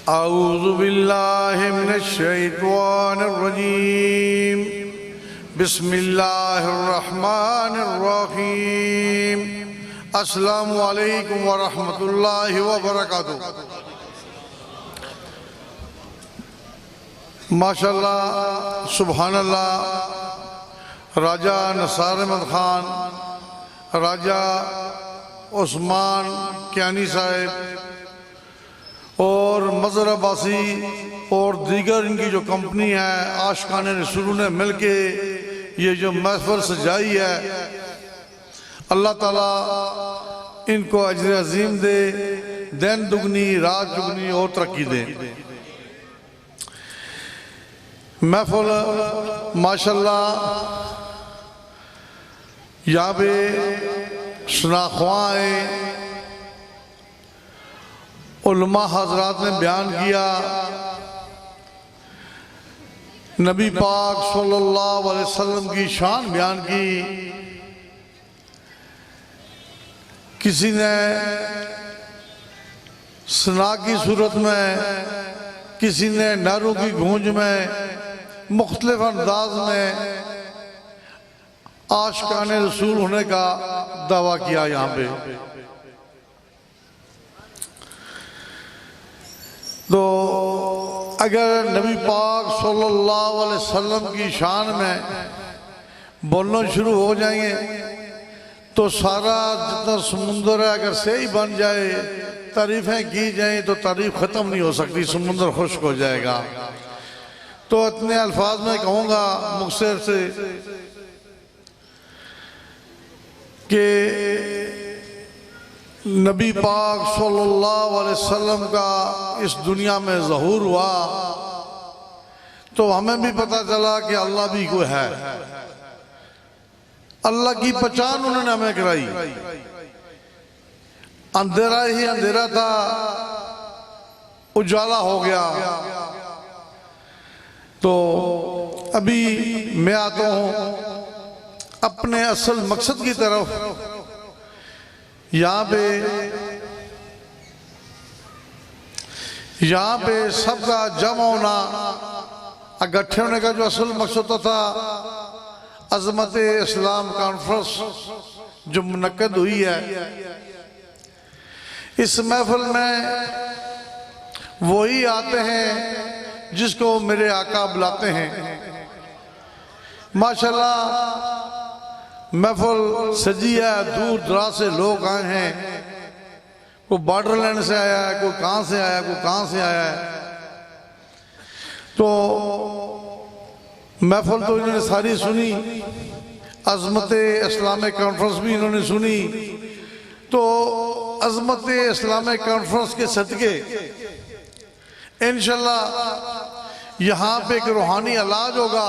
अऊज़ु बिल्लाहि मिनश्शैतानिर्रजीम बिस्मिल्लाहिर्रहमानिर्रहीम। अस्सलामु अलैकुम वरहमतुल्लाहि वबरकातुहू। माशाअल्लाह, सुबहानल्लाह। राजा नसार अहमद खान, राजा उस्मान कियानी साहब और मज़हर अब्बासी और दीगर इनकी जो कंपनी है आशिकान रसूल ने मिल के ये जो महफिल सजाई है, अल्लाह ताला इनको अजर अजीम दे, दिन दुगनी रात दुगनी और तरक्की दे। महफिल माशाअल्लाह यहाँ पे शनाख्वाए उलमा हजरात ने बयान किया, नबी पाक सल्लल्लाहु अलैहि वसल्लम की शान बयान की। किसी ने सना की सूरत में, किसी ने नारों की गूंज में, मुख्तलिफ अंदाज में आशिकान रसूल होने का दावा किया। यहाँ पे तो अगर नबी पाक सल्लल्लाहु अलैहि वसल्लम की शान में बोलना शुरू हो जाएंगे तो सारा जितना समुंदर है अगर सही बन जाए, तारीफें की जाएं तो तारीफ ख़त्म नहीं हो सकती, समुंदर खुश्क हो जाएगा। तो इतने अल्फाज में कहूँगा मुख्तसर से कि नबी पाक सल्लल्लाहु अलैहि वसल्लम का इस दुनिया में ज़हूर हुआ तो हमें भी पता चला कि अल्लाह भी कोई है। अल्लाह की पहचान उन्होंने हमें कराई। अंधेरा ही अंधेरा था, उजाला हो गया। तो अभी मैं आता हूँ अपने असल मकसद की तरफ। यहाँ पे सबका जमा होना, इकट्ठे होने का जो असल मकसद था, अज़मत इस्लाम कॉन्फ्रेंस जो मुनक्कद हुई है, इस महफिल में वही आते हैं जिसको मेरे आका बुलाते हैं। माशाल्लाह महफिल सजी है, दूर दराज से लोग आए हैं। कोई बॉर्डर लैंड से आया है, कोई कहाँ से आया है, कोई कहाँ से आया है। तो महफिल तो इन्होंने सारी सुनी, अज़मत इस्लामिक कॉन्फ्रेंस भी इन्होंने सुनी। तो अज़मत इस्लामिक कॉन्फ्रेंस के सदके इंशाल्लाह यहाँ पे एक रूहानी इलाज होगा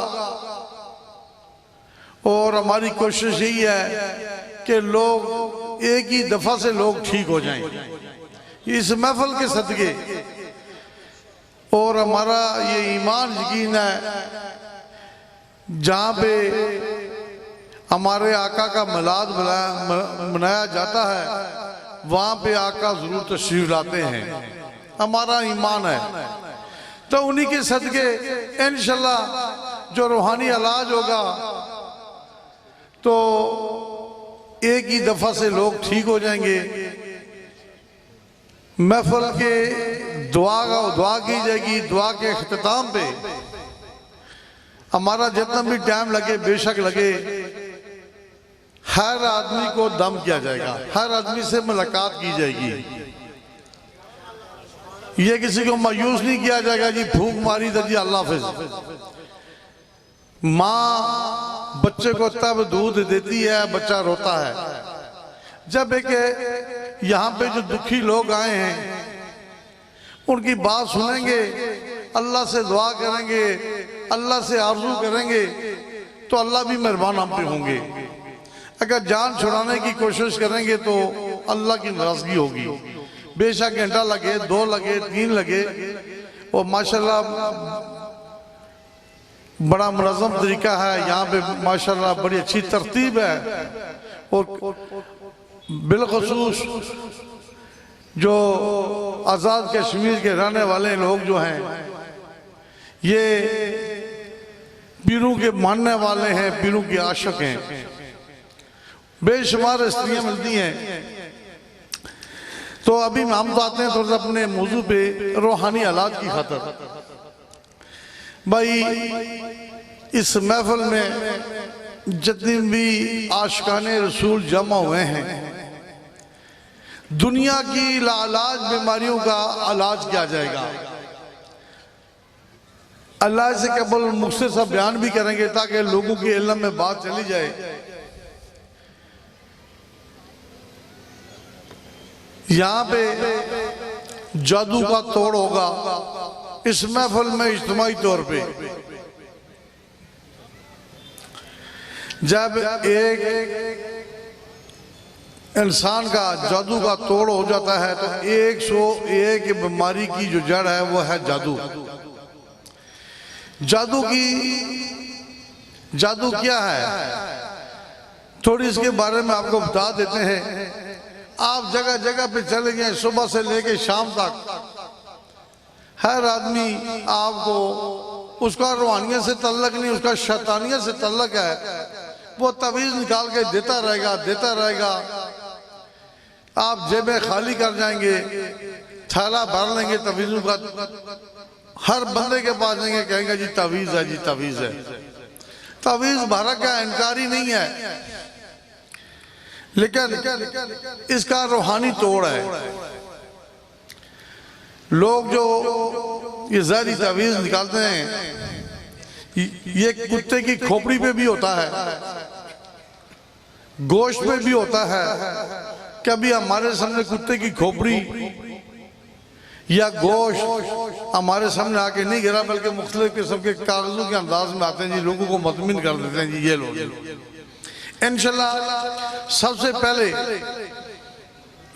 और हमारी कोशिश यही है कि लोग एक ही दफा से लोग ठीक हो जाएं इस महफिल के सदके। और हमारा ये ईमान यकीन है, जहाँ पे हमारे आका का मिलाद मनाया जाता है वहाँ पे आका जरूर तशरीफ लाते हैं, हमारा ईमान है। तो उन्हीं के सदके इंशाल्लाह जो रूहानी इलाज होगा तो एक ही दफा से लोग ठीक हो जाएंगे। महफिल के दुआ की जाएगी। दुआ के इख्तिताम पे हमारा जितना भी टाइम लगे, बेशक लगे, हर आदमी को दम किया जाएगा, हर आदमी से मुलाकात की जाएगी। ये किसी को मायूस नहीं किया जाएगा जी भूख मारी तो जी अल्लाह हाफिज। माँ बच्चे को तब दूध देती है, बच्चा रोता है। जब एक यहाँ पे जो दुखी लोग आए हैं उनकी बात सुनेंगे, अल्लाह से दुआ करेंगे, अल्लाह से आरज़ू करेंगे तो अल्लाह भी मेहरबान हम पे होंगे। अगर जान छुड़ाने की कोशिश करेंगे तो अल्लाह की नाराज़गी होगी। बेशक घंटा लगे, 2 लगे, 3 लगे। और माशाल्लाह बड़ा मुनज़्ज़म तरीका है यहाँ पे, माशाल्लाह बड़ी अच्छी तरतीब है। और बिलखसूस जो आज़ाद कश्मीर के रहने वाले लोग जो हैं ये पीरों के मानने वाले हैं, पीरों के आशिक हैं। बेशुमार स्त्रियां मिलती हैं। तो अभी हम तो आते हैं थोड़ा सा अपने मौजू पे, रूहानी इलाज की खातर। भाई इस महफिल में जितनी भी आशिकाने रसूल जमा हुए हैं, दुनिया की लाइलाज बीमारियों का इलाज किया जाएगा। अल्लाह से केवल मुख्तसर सा बयान भी करेंगे ताकि लोगों के इल्म में बात चली जाए। यहाँ पे जादू का तोड़ होगा इस महफिल में इज्तिमाई तौर पे। जब एक इंसान का जादू का तोड़ हो जाता है तो 101 बीमारी की जो जड़ है वो है जादू। जादू क्या है थोड़ी इसके बारे में आपको बता देते हैं। आप जगह जगह पे चले गए, सुबह से लेके शाम तक हर आदमी आपको उसका रूहानियत से तल्लक नहीं, उसका शैतानियत से तल्लक है। वो तवीज़ निकाल के देता रहेगा। आप जेबें खाली कर जाएंगे, थैला भर लेंगे तवीज़ों का। हर बंदे के पास जाएंगे, कहेंगे जी तवीज़ है, जी तवीज़ है। तवीज़ भरा का इनकारी नहीं है, लेकिन इसका रूहानी तोड़ है। लोग जो ये जहरी तवीज़ निकालते हैं, ये कुत्ते की खोपड़ी पे भी होता है, गोश्त पे भी होता है। कभी हमारे सामने कुत्ते की खोपड़ी या गोश्त हमारे सामने आके नहीं गिरा, बल्कि मुख्तलिफ किस्म के कागजों के अंदाज में आते हैं जी, लोगों को मुतमिन कर देते हैं जी ये लोग। इंशाल्लाह सबसे पहले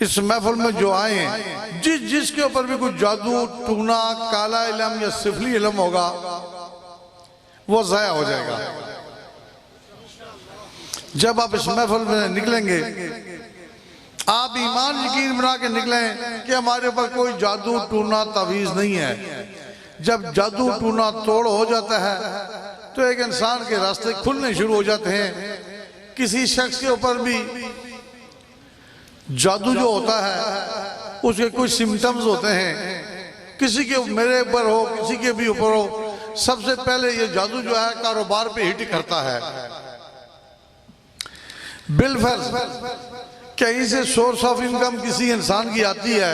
इस महफिल में जो आए हैं, जिसके ऊपर भी कुछ जादू टूना काला इल्म या सिफली इल्म होगा वो ज़ाया हो जाएगा। जब आप इस महफिल में निकलेंगे, आप ईमान यकीन बना के निकलें कि हमारे ऊपर कोई जादू टूना तवीज़ नहीं है। जब जादू टूना तोड़ हो जाता है तो एक इंसान के रास्ते खुलने शुरू हो जाते हैं। किसी शख्स के ऊपर भी जादू जो होता है उसके कुछ सिम्टम्स होते हैं, किसी के मेरे ऊपर हो, किसी के भी ऊपर हो। सबसे पहले ये जादू जो है कारोबार पे हिट करता है। बिलफर्ज कहीं से सोर्स ऑफ इनकम किसी इंसान की आती है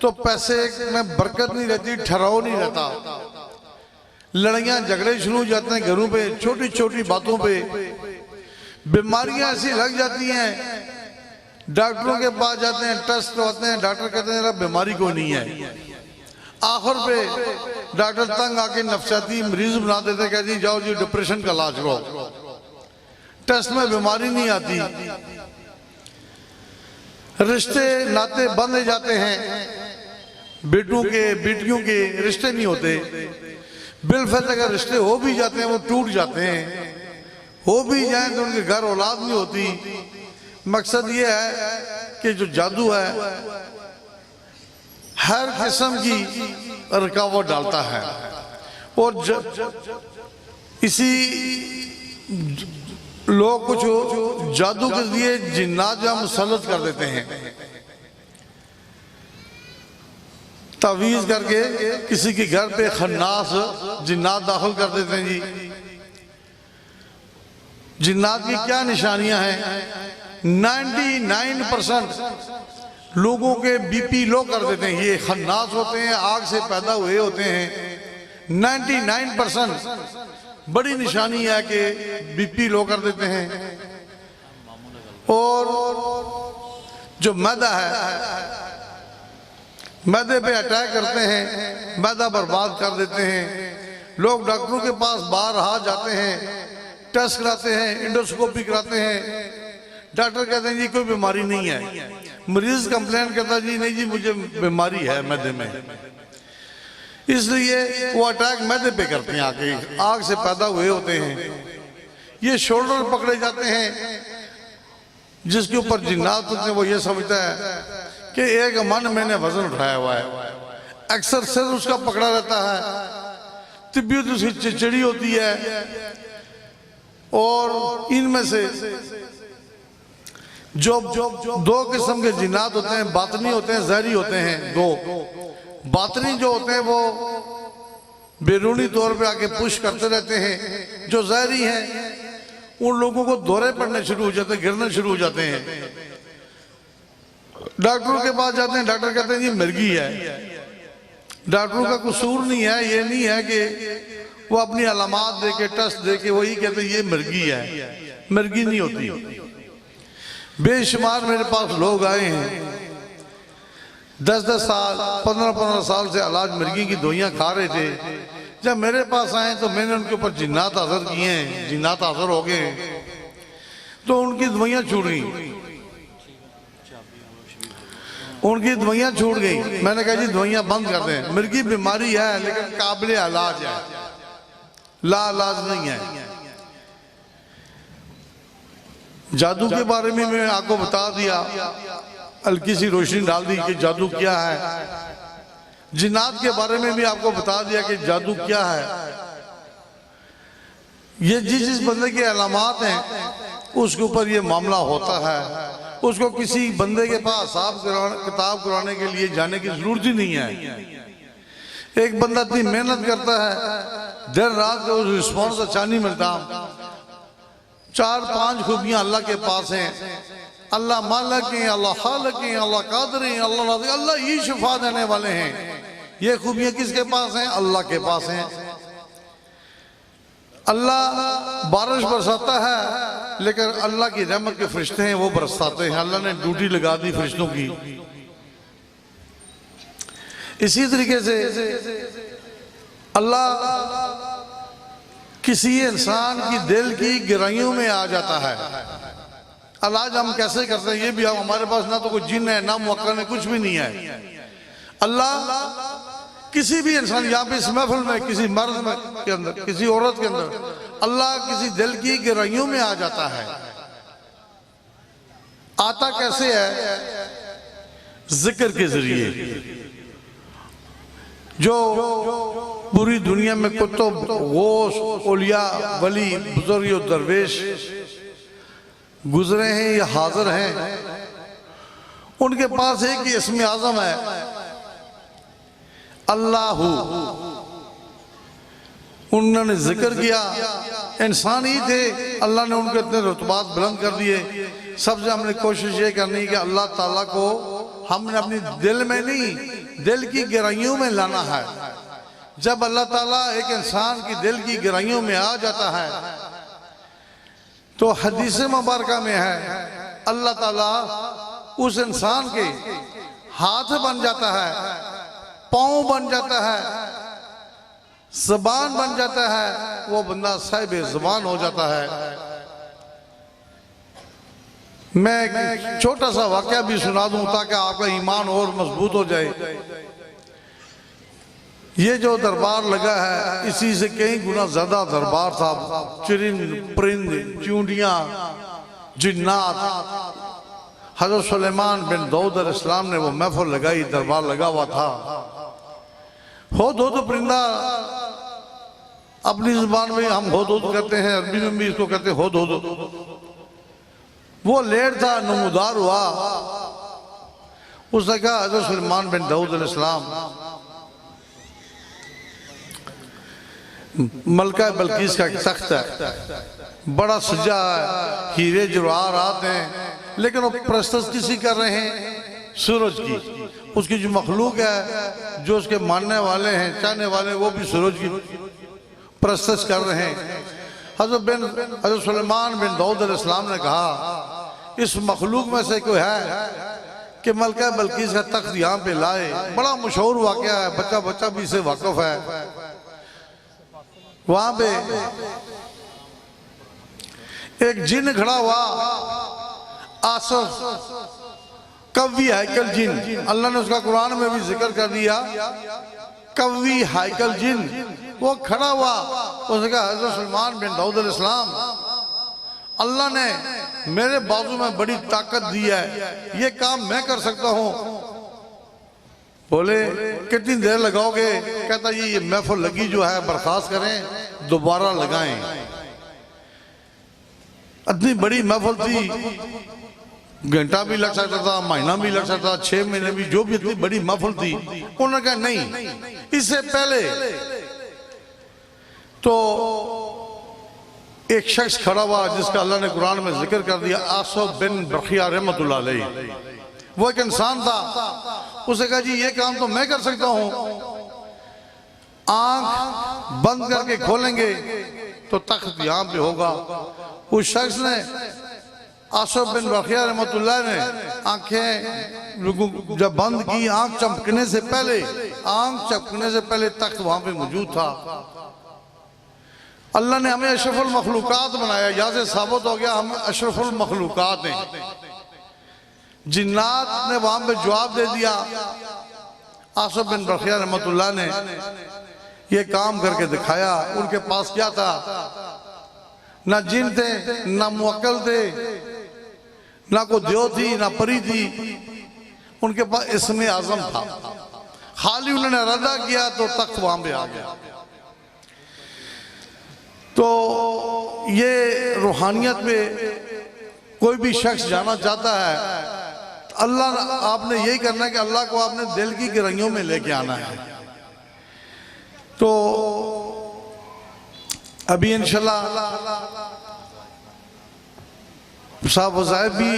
तो पैसे में बरकत नहीं रहती, ठहराव नहीं रहता। लड़ाइयाँ झगड़े शुरू हो जाते हैं घरों पे, छोटी छोटी बातों पे। बीमारियां ऐसी लग जाती हैं, डॉक्टरों के पास जाते हैं, टेस्ट करवाते हैं, डॉक्टर कहते हैं बीमारी कोई नहीं है। आखिर पे डॉक्टर तंग आके नफसियाती मरीज बना देते, कहते जी जाओ जी डिप्रेशन का इलाज करो। टेस्ट में बीमारी नहीं आती। रिश्ते नाते बंधे जाते हैं, बेटों के बेटियों के रिश्ते नहीं होते। बिलफर्ज अगर रिश्ते हो भी जाते हैं वो टूट जाते हैं। हो भी जाए तो उनके घर औलाद नहीं होती। मकसद ये है कि जो जादू है हर किस्म की रुकावट डालता है। और इसी लोग कुछ जादू के लिए जिन्नात जो मुसल्लत कर देते हैं, तवीज़ करके किसी के घर पे खन्नास जिन्नात दाखिल कर देते हैं जी। जिन्नात की क्या निशानियां हैं? 99% लोगों के बीपी लो कर देते हैं। ये खन्नास होते हैं, आग से पैदा हुए होते हैं। 99% बड़ी निशानी है कि बीपी लो कर देते हैं। और जो मैदा है, मैदे पे अटैक करते हैं, मैदा बर्बाद कर देते हैं। लोग डॉक्टरों के पास बाहर आ जाते हैं, टेस्ट कराते हैं, इंडोस्कोपी कराते हैं। डॉक्टर कहते हैं जी कोई बीमारी नहीं है। मरीज कंप्लेन करता जी नहीं जी मुझे बीमारी है मैदे में। इसलिए वो अटैक मैदे पे करते हैं, आके आग से पैदा हुए होते हैं। ये शोल्डर पकड़े जाते हैं, जिसके ऊपर जिन्नात होते हैं वो ये समझता है कि एक मन मैंने वजन उठाया हुआ है, अक्सर सिर उसका पकड़ा रहता है, तबीयत उसकी चिड़चिड़ी होती है, और इनमें से जो दो किस्म के जिन्नात होते हैं, बातनी होते हैं, जहरी होते हैं। दो बातनी जो होते हैं वो बैरूनी तौर पे आके पुश करते रहते हैं, जो जहरी हैं उन लोगों को दौरे पड़ने शुरू हो जाते हैं, गिरने शुरू हो जाते हैं। डॉक्टरों के पास जाते हैं, डॉक्टर कहते हैं ये मिर्गी है। डॉक्टरों का कसूर नहीं है, ये नहीं है कि वो अपनी अलामात दे के टेस्ट दे के वही कहते हैं ये मिर्गी है, मिर्गी नहीं होती। बेशुमार मेरे पास लोग आए हैं 10-10 साल 15-15 साल से इलाज मिर्गी की दवाइयाँ खा रहे थे। जब मेरे पास आए तो मैंने उनके ऊपर जिन्नात असर किए हैं, जिन्नात असर हो गए, तो उनकी दवाइयाँ छूट गई, उनकी दवाइयाँ छूट गई। मैंने कहा जी दवाइयाँ बंद कर दें, मिर्गी बीमारी है लेकिन काबिल इलाज है, ला इलाज नहीं है। जादू के बारे में मैं आपको बता दिया, हल्की सी रोशनी डाल दी कि जादू क्या है। जिन्नात के बारे में भी आपको बता दिया कि जादू क्या है। ये जिस बंदे के अलामात हैं उसके ऊपर ये मामला होता है। उसको किसी बंदे के पास किताब कराने के लिए जाने की जरूरत ही नहीं है। एक बंदा इतनी मेहनत करता है, देर रात को रिस्पॉन्स अच्छा नहीं मिलता। 4-5 खूबियां अल्लाह के पास हैं। अल्लाह मालिक हैं, अल्लाह खालिक हैं, अल्लाह कादिर हैं, अल्लाह राज़िक, अल्लाह ही शिफा देने वाले हैं। ये खूबियां किसके पास हैं? अल्लाह के पास हैं। अल्लाह बारिश बरसाता है लेकिन अल्लाह की रहमत के फरिश्ते हैं वो बरसाते हैं। अल्लाह ने ड्यूटी लगा दी फरिश्तों की। इसी तरीके से अल्लाह किसी इंसान की दिल की गहराइयों में आ जाता है। इलाज हम कैसे करते हैं ये भी हमारे पास ना तो कोई जिन है ना मुअक्किल है, कुछ भी नहीं है। अल्लाह किसी भी इंसान, यहाँ पे इस महफिल में किसी मर्द में के अंदर, किसी औरत के अंदर अल्लाह किसी दिल की गहराइयों में आ जाता है। आता कैसे है? जिक्र के जरिए। जो पूरी दुनिया में कुतुब, गौस, औलिया, वली, बुजुर्ग, दरवेश गुजरे हैं या हाजिर हैं, उनके पास एक ही इस्म आज़म है, अल्लाहू। उन्होंने जिक्र किया, इंसान ही थे, अल्लाह ने उनके इतने रुतबात बुलंद कर दिए। सबसे हमने कोशिश ये करनी कि अल्लाह ताला को हमने अपनी दिल में नहीं, दिल की गहराइयों में लाना है। जब अल्लाह ताला एक इंसान की दिल की गहराइयों में आ जाता है तो हदीस मुबारका में है अल्लाह ताला उस इंसान के हाथ बन जाता है, पाँव बन जाता है, ज़बान बन जाता है, वो बंदा साहिब ज़बान हो जाता है। मैं एक छोटा सा वाक़या भी सुना दूं ताकि आपका ईमान और मजबूत हो जाए। ये जो दरबार लगा है इसी से कई गुना ज्यादा दरबार था। चिरिंद, परिंद, चूंडियां, जिन्नात। हज़रत सुलेमान बिन दाऊद अलैहिस्सलाम ने वो महफिल लगाई, दरबार लगा हुआ था। हुद परिंदा अपनी जुबान में हम हुद कहते हैं, अरबी में भी इसको कहते हैं हुद। वो लेट था, नमूदार हुआ। उसने कहा हज़रत सुलेमान बिन दाऊद अलैहिस्सलाम मलका बल्कीस का तख्त है, बड़ा सजा है, हीरे जवाहरात हैं, लेकिन वो परस्तश किसी कर रहे हैं? सूरज की। उसकी जो मखलूक है, जो उसके मानने वाले हैं, चाहने वाले, वो भी सूरज की परस्तश कर रहे हैं। हज़रत सुलेमान बिन दाऊद अलैहिस्सलाम ने कहा इस मखलूक में से कोई है कि मलका बल्कीस का तख्त यहाँ पे लाए। बड़ा मशहूर वाक़या है, बच्चा बच्चा भी इसे वाकिफ है। वहां पे एक जिन खड़ा हुआ, आसफ, कवी हैकल जिन। अल्लाह ने उसका कुरान में भी जिक्र कर दिया, कवी हैकल जिन। वो खड़ा हुआ, उसने कहा हज़रत सुलेमान बिन दाऊद अलैहिस्सलाम, अल्लाह ने मेरे बाजू में बड़ी ताकत दी है, ये काम मैं कर सकता हूँ, बोले कितनी देर लगाओगे? कहता ये महफिल लगी जो है बर्खास्त करें, दोबारा लगाएं। इतनी बड़ी महफिल थी, घंटा भी लग सकता था, महीना भी लग सकता था, 6 महीने भी, जो भी इतनी बड़ी महफिल थी। उन्होंने कहा नहीं, इससे पहले तो एक शख्स खड़ा हुआ जिसका अल्लाह ने कुरान में जिक्र कर दिया, आसिफ बिन बरखिया रहमतुल्लाह अलैह। वो एक इंसान था, उसे कहा जी ये काम तो मैं कर सकता हूं, आंख बंद करके खोलेंगे तो तख्त यहां पे होगा। उस शख्स ने, आसिफ बिन बरखिया रहमतुल्लाह ने आंखें जब बंद की, आंख चमकने से पहले तख्त वहां पे मौजूद था। अल्लाह ने हमें अशरफुल मखलूकात बनाया, यहाँ से साबित हो गया हम अशरफुल मखलूकात हैं। जिन्नात ने वहां पे जवाब दे दिया, आसिफ बिन बरखिया रहमतुल्लाह ने ये काम करके दिखाया। उनके पास क्या था? ना जिन थे, ना मुअक्कल थे, ना कोई देव थी, ना परी थी, उनके पास इस्मे आजम था। खाली उन्होंने इरादा किया तो तख्त वहां पे आ गया। तो ये रूहानियत में कोई भी शख्स जाना चाहता है, अल्लाह आपने यही करना है कि अल्लाह को आपने दिल की गहराइयों में लेके आना है। तो अभी इंशाल्लाह साहब वज़ाइफ भी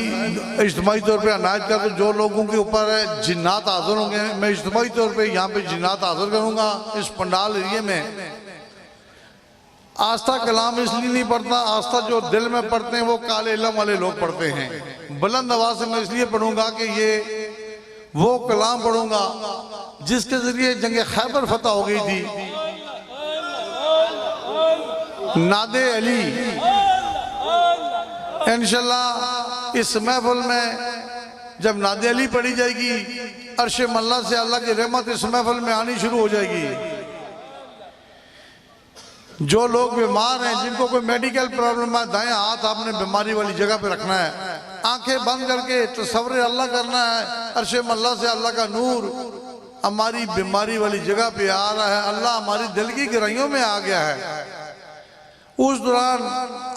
इज्तिमाई तौर पे अनायत कर, तो जो लोगों के ऊपर जिन्नात हाजिर होंगे, मैं इज्तिमाई तौर पे यहाँ पे जिन्नात हाजिर करूँगा इस पंडाल एरिए में। आस्था कलाम इसलिए नहीं पढ़ता, आस्था जो दिल में पढ़ते हैं वो काले इल्म वाले लोग पढ़ते हैं। बुलंद आवाज से मैं इसलिए पढ़ूंगा कि ये वो कलाम पढ़ूंगा जिसके जरिए जंग खैबर फतह हो गई थी। नादे अली इंशाल्लाह इस महफिल में जब नादे अली पढ़ी जाएगी, अर्शे मल्ला से अल्लाह की रहमत इस महफिल में आनी शुरू हो जाएगी। जो लोग बीमार हैं, जिनको कोई मेडिकल प्रॉब्लम है, दाएं हाथ आपने बीमारी वाली जगह पे रखना है, आंखें बंद करके तसव्वुर अल्लाह करना है। अर्शे मल्ला से अल्लाह का नूर हमारी बीमारी वाली जगह पे आ रहा है, अल्लाह हमारी दिल की गहराइयों में आ गया है। उस दौरान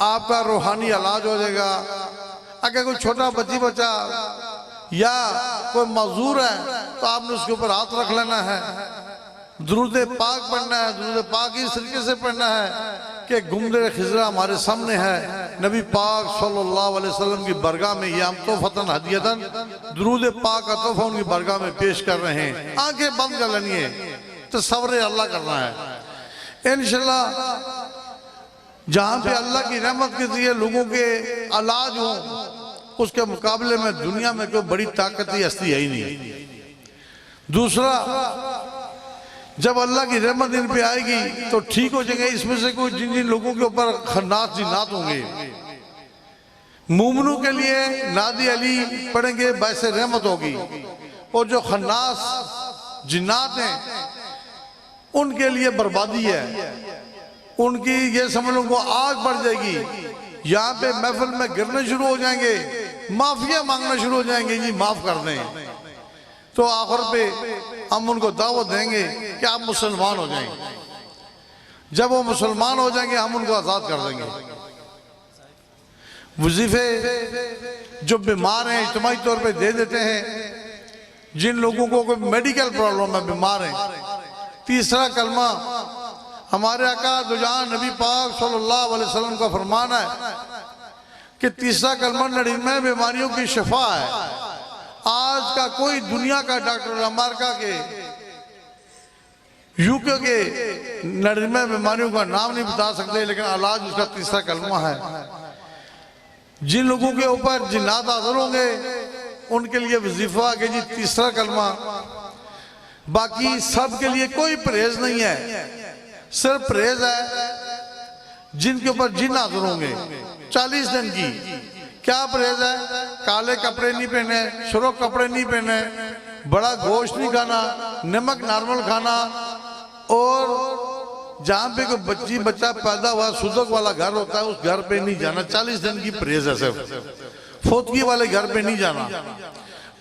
आपका रूहानी इलाज हो जाएगा। अगर कोई छोटा बच्चा या कोई मजदूर है तो आपने उसके ऊपर हाथ रख लेना है, दुरूद पाक पढ़ना है। दुरूद पाक इस तरीके से पढ़ना है कि गुम्बद खिजरा हमारे सामने है, नबी पाक सल्लल्लाहु अलैहि वसल्लम की बरगाह में ये हम तोहफतन हदियतन दुरूद पाक का तोहफा उनकी बरगाह में पेश कर रहे हैं। आंखें बंद कर लेनी है, तसव्वुर अल्लाह करना है। इंशाल्लाह जहाँ पे अल्लाह की रहमत के जरिए लोगों के इलाज हो, उसके मुकाबले में दुनिया में कोई बड़ी ताकती हस्ती है ही नहीं। दूसरा, जब अल्लाह की रहमत इन पे आएगी तो ठीक हो जाएंगे। इसमें से कोई जिन जिन लोगों के ऊपर खन्नास जिन्नात होंगे, मोमिनों के लिए नादी अली पढ़ेंगे, बैसे रहमत होगी। और जो खन्नास जिन्नात हैं उनके लिए बर्बादी है, उनकी ये समझ लो वो आग बढ़ जाएगी। यहाँ पे महफिल में गिरने शुरू हो जाएंगे, माफिया मांगना शुरू हो जाएंगे, जी माफ कर दें। तो आखिर पे हम उनको दावत देंगे कि आप मुसलमान हो जाएंगे। जब वो मुसलमान हो जाएंगे हम उनको आजाद कर देंगे। वजीफे जो बीमार हैं इज्तिमाई तौर पे दे देते हैं, जिन लोगों को कोई मेडिकल प्रॉब्लम है, बीमार हैं। तीसरा कलमा हमारे आका दुजान नबी पाक सल्लल्लाहु अलैहि वसल्लम का फरमान है कि तीसरा कलमा 99 बीमारियों की शिफा है। आज का कोई दुनिया का डॉक्टर अमेरिका के, यूके के 99 बीमारियों का नाम नहीं बता सकते, लेकिन इलाज उसका तीसरा कलमा है। जिन लोगों के ऊपर जिन्नात हाजिर होंगे उनके लिए वजीफा के जी तीसरा कलमा। बाकी सब के लिए कोई परहेज नहीं है, सिर्फ परहेज है जिनके ऊपर जिन हाजिर होंगे 40 दिन की। क्या परहेज है? काले कपड़े नहीं पहने, सुर्ख कपड़े नहीं पहने, बड़ा गोश्त नहीं खाना, नमक नॉर्मल खाना, और जहाँ पे कोई बच्चा पैदा हुआ सुदक वाला घर होता है उस घर पे नहीं जाना। 40 दिन की परहेज है सिर्फ। फोतगी वाले घर पे नहीं जाना।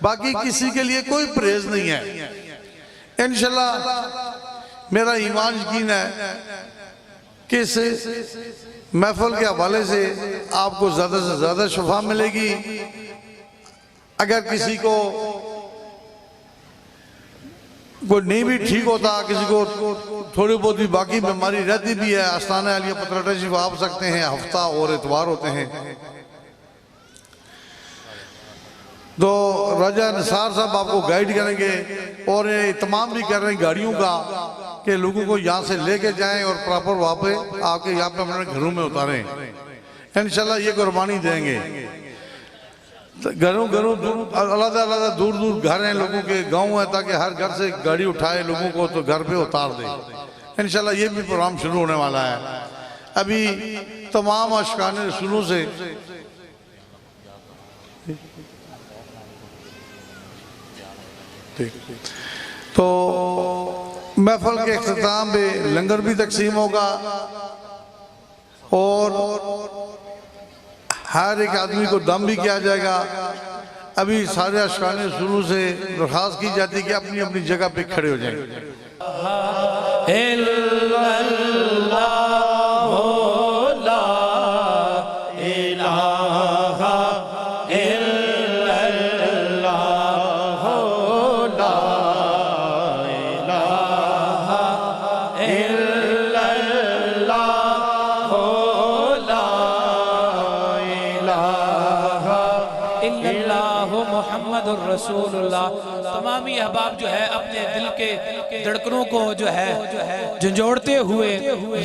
बाकी किसी के लिए कोई परहेज नहीं है। इंशाल्लाह मेरा ईमान यकीन है कि इस महफिल के हवाले से आपको ज़्यादा से ज़्यादा शफा मिलेगी। अगर किसी को कोई नहीं भी ठीक होता, किसी को थोड़ी बहुत भी बाकी बीमारी रहती भी है, आस्ताना अलिया पतरा तशरीफ आप सकते हैं। हफ्ता और इतवार होते हैं। तो राजा निसार साहब आपको गाइड करेंगे और ये तमाम भी कर रहे हैं गाड़ियों का कि लोगों को यहाँ से लेके जाएं और प्रॉपर वहाँ पे आके यहाँ पे अपने घरों में उतारें। इंशाल्लाह ये कुर्बानी देंगे। घरों घरों अलग अलग दूर दूर घर हैं लोगों के, गांव है, ताकि हर घर से गाड़ी उठाए लोगों को तो घर पे उतार दे। इंशाल्लाह ये भी प्रोग्राम शुरू होने वाला है। अभी तमाम आशिकाने रसूलों से तो महफिल के इख्तिताम पे लंगर भी तकसीम होगा और हर एक आदमी को दम भी किया जाएगा। अभी सारे आशिकाने रसूलों से दरख्वास्त की जाती है कि अपनी अपनी जगह पे खड़े हो जाएं। रसूलुल्लाह। तमामी अहबाब जो है अपने दिल के धड़कनों को जो है झंझोड़ते हुए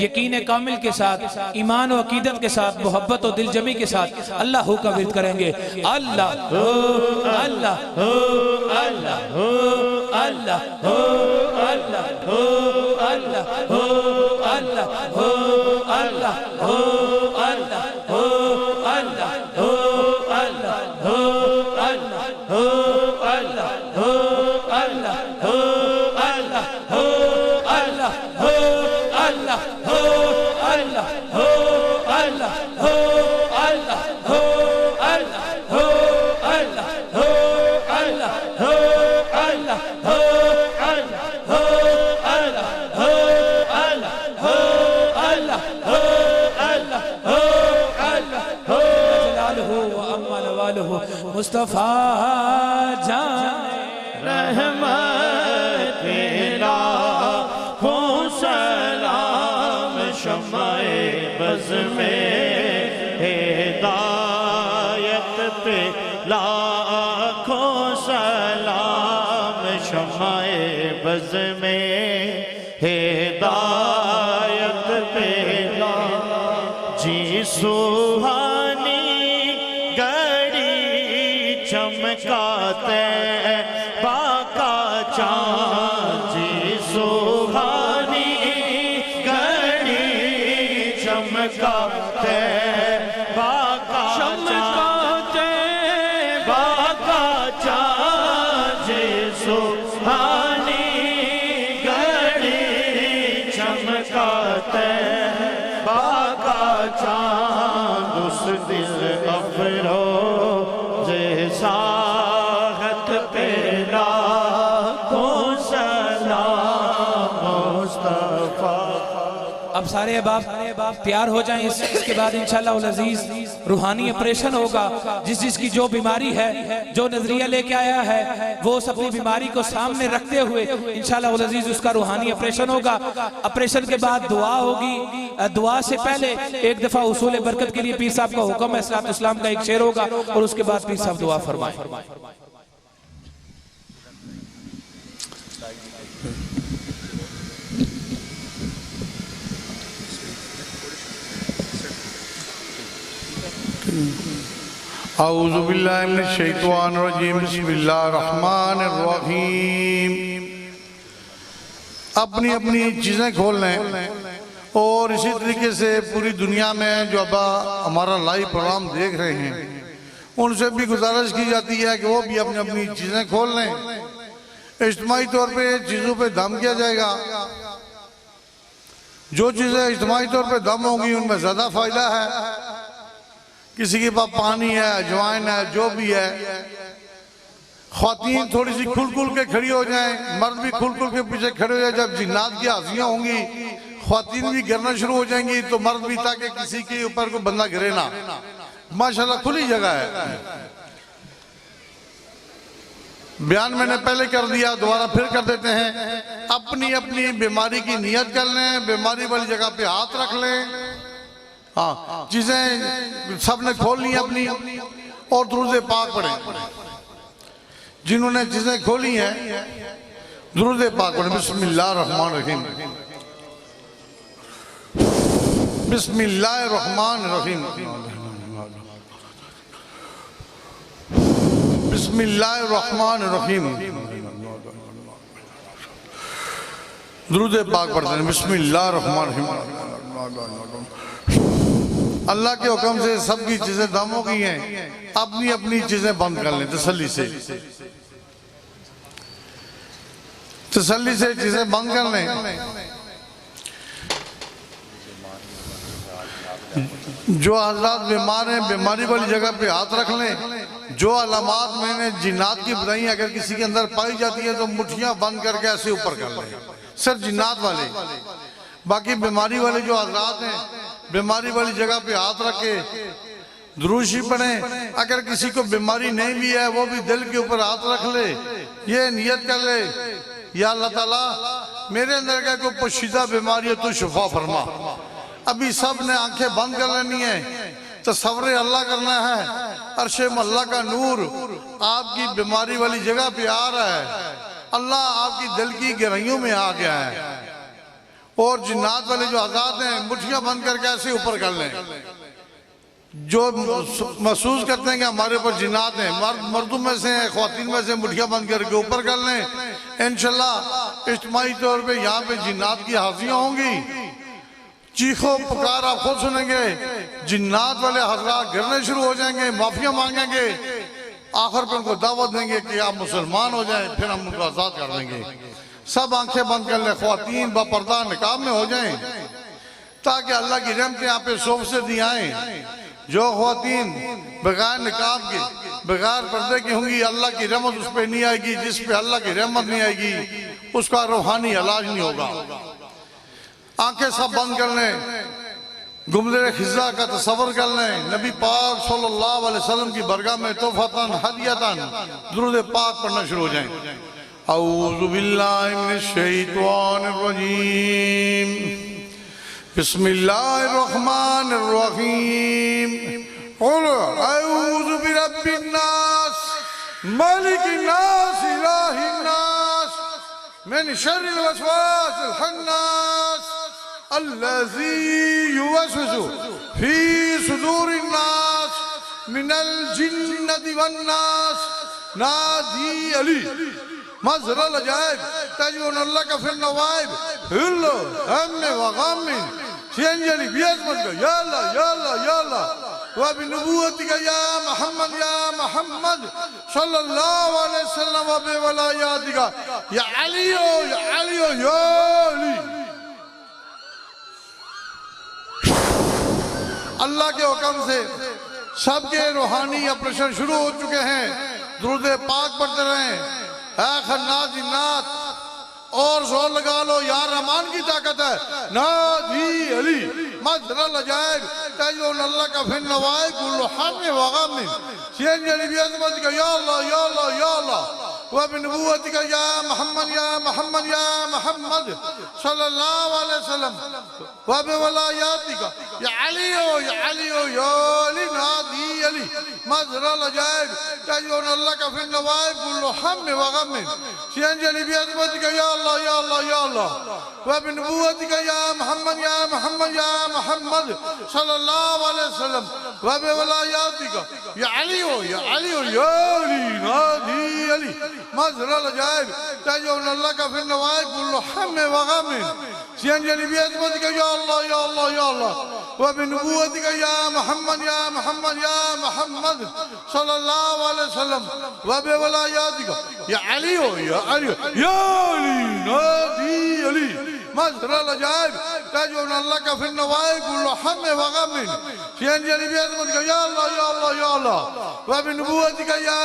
यकीन कामिल के साथ, ईमान और अकीदत के साथ, मोहब्बत और दिलजमी के साथ अल्लाह का विर्द करेंगे। अल्लाह हो अल्लाह हो अल्लाह हो अल्लाह हो अल्लाह हो अल्लाह हो अल्लाह हो अल्लाह हो अल्लाह हो अल्लाह हो अल्लाह हो मुस्तफा जान रहमत लाखों सलाम शमाए बज़ में हिदायत पे लाखों सलाम शमाए बज़ में हिदायत पे जी सुहानी चमकाते बाका चाँद जी सुहानी घड़ी चमकाते बाका चमकाते बाका चाँद जी सुहानी घड़ी चमकाते बाका चाँद उस दिल अफरो साहत पेला को सलाम मुस्तफा। अब सारे अहबाब तैयार हो जाएं। इसके बाद इंशाअल्लाह उल अज़ीज़ रूहानी ऑपरेशन होगा। जिसकी जो बीमारी है, जो नजरिया लेके आया है, वो उस अपनी बीमारी को सामने रखते हुए इंशाअल्लाह उल अज़ीज़ उसका रूहानी ऑपरेशन होगा। ऑपरेशन के बाद दुआ होगी। दुआ से पहले एक दफा उसूल बरकत के लिए पीर साहब का हुक्म है, इस्लाम का एक शेर होगा और उसके बाद पीर साहब दुआ फरमाएं। औज़ु बिल्लाहि मिनश शैतानिर रजीम बिस्मिल्लाहिर रहमानिर रहीम। अपनी अपनी चीज़ें खोल लें और इसी तरीके से पूरी दुनिया में जो अब हमारा लाइव प्रोग्राम देख रहे हैं उनसे भी गुजारिश की जाती है कि वो भी अपनी अपनी चीज़ें खोल लें। इज्तिमाई तौर पे चीज़ों पे दम किया जाएगा। जो चीज़ें इज्तिमाई तौर पे दम होंगी उनमें ज़्यादा फ़ायदा है। किसी के पास पानी है, अजवाइन है, जो भी है ख्वातीन थोड़ी सी खुल खुल के खड़ी हो जाएं, मर्द भी खुल खुल के पीछे खड़े हो जाए। जब जिन्नात की हाजियां होंगी ख्वातीन भी गिरना शुरू हो जाएंगी तो मर्द भी, ताकि किसी के ऊपर को बंदा गिरे ना। माशाल्लाह खुली जगह है। बयान मैंने पहले कर दिया, दोबारा फिर कर देते हैं। अपनी अपनी बीमारी की नियत कर लें, बीमारी वाली जगह पे हाथ रख लें। हाँ, चीजें सबने खोल ली अपनी और दुरूद पाक पढ़ें। जिन्होंने चीजें खोली हैं दुरूद पाक पढ़ें। बिस्मिल्लाह रहमान रहीम, बिस्मिल्लाह रहमान रहीम, बिस्मिल्लाह रहमान रहीम। दुरूद पाक पढ़ते हैं। बिस्मिल्लाह रहमान रहीम। अल्लाह के हुक्म से सबकी चीजें दामों की हैं, अपनी अपनी चीजें बंद कर लें तसल्ली से। तसल्ली से चीजें बंद कर लें। जो हजरात बीमार हैं बीमारी वाली जगह पे हाथ रख लें। जो अलामात मैंने जिन्नात की बताई अगर किसी के अंदर पाई जाती है तो मुट्ठियां बंद करके ऐसे ऊपर कर लें, सिर्फ जिन्नात वाले। बाकी बीमारी वाले जो हजरात हैं बीमारी वाली जगह पे हाथ रख के दुरूद शरीफ पढ़ें। अगर किसी को बीमारी नहीं भी है वो भी दिल के ऊपर हाथ रख ले, ये नियत कर ले, या अल्लाह ताला मेरे अंदर का कोई पोशीदा बीमारी है तो शिफा फरमा। अभी सब ने आंखें बंद कर लेनी है, तसव्वुर अल्लाह करना है। अर्शे अल्लाह का नूर आपकी बीमारी वाली जगह पे आ रहा है। अल्लाह आपकी दिल की गहराइयों में आ गया है। और जिन्नात वाले जो आजाद हैं मुट्ठियां बंद करके ऐसे ऊपर कर लें। जो महसूस करते हैं कि हमारे ऊपर जिन्नात हैं, मर्दों में से हैं ख्वातीन में से, मुट्ठियां बंद करके ऊपर कर लें। इंशाल्लाह इज्तिमाई तौर पे यहाँ पे जिन्नात की हाजियां होंगी। चीखो पुकार आप खुद सुनेंगे। जिन्नात वाले हजरात गिरने शुरू हो जाएंगे, माफिया मांगेंगे, आखिर पे उनको दावत देंगे कि आप मुसलमान हो जाएं, फिर हम उनको आजाद कर देंगे। सब आंखें बंद कर ले, ख्वातीन बापर्दा निकाब में हो जाएं ताकि अल्लाह की रहमतें यहाँ पे सोफ से दी आए। जो ख्वातीन बगैर निकाब के बगैर पर्दे की होंगी अल्लाह की रहमत उस पर नहीं आएगी। जिस पे अल्लाह की रहमत नहीं आएगी उसका रूहानी इलाज नहीं होगा। आंखें सब बंद कर लें, गुमदे खिज़ा का तसव्वुर कर लें। नबी पाक सल्लल्लाहु अलैहि वसल्लम की बरगाह में तोहफतन हदियतन दुरूद पाक पढ़ना शुरू हो जाएं। औज़ु बिल्लाहि मिनश शैतानिर रजीम, बिस्मिल्लाहिर रहमानिर रहीम। क़ुल औज़ु बिरब्बिन नास मालिकिन नास इलाहिन नास मिन शर्रिल वसवासिल खन्नास अल्लज़ी युवस्विसु फी सुदूरिन नास मिनल जिन्नति वन नास। नादी अली मज़रल अजाइब तजून अल्लाह का फिर नवाइब हिल्लो हमने वग़ामिन सिंजली बियज़मत का या अल्लाह या अल्लाह या अल्लाह व बिनुबुव्वति का या मोहम्मद सल्लल्लाहु अलैहि वसल्लम व बिवलायाति का या अली या अली या अली। अल्लाह के हुक्म से सबके रूहानी ऑपरेशन शुरू हो चुके हैं। दुरूद पाक पढ़ते रहें। खन्नास जिन्नात और जोर लगा लो, यार रहमान की ताकत है। नादी अली मज़रल अजाइब तजून अल्लाह का फिर नवाइब कुल्लु हम्म वग़म सिंजली बियज़मत का या अल्लाह या अल्लाह या अल्लाह व बिनुबुव्वति का या मोहम्मद मोहम्मद सल्लल्लाहु अलैहि वसल्लम व बिवलायाति का या अली या अली या अली। नादी अली मज़रल अजाइब तजून अल्लाह का फिर नवाइब कुल्लु हम्म वग़म सिंजली बियज़मत का या अल्लाह या अल्लाह या अल्लाह व बिनुबुव्वति का या मोहम्मद मोहम्मद सल्लल्लाहु अलैहि वसल्लम व बिवलायाति का या अली या अली या अली। नादी अली मज़रल अजाइब तजून अल्लाह का फिर नवाइब कुल्लु हम्म वग़म सिंजली बियज़मत का या अल्लाह या अल्लाह या अल्लाह व बिनुबुव्वति का या मोहम्मद सल्लल्लाहु अलैहि वसल्लम व बिवलायाति का या अली या अली या अली। नादी अली मजरल अजाइब ताजुन अल्लाह का फिर नवाए कुल्लु हम वगमिन फी अंजलि भी अज़मत का या अल्लाह या अल्लाह या अल्लाह व बिनुबुव्वति का या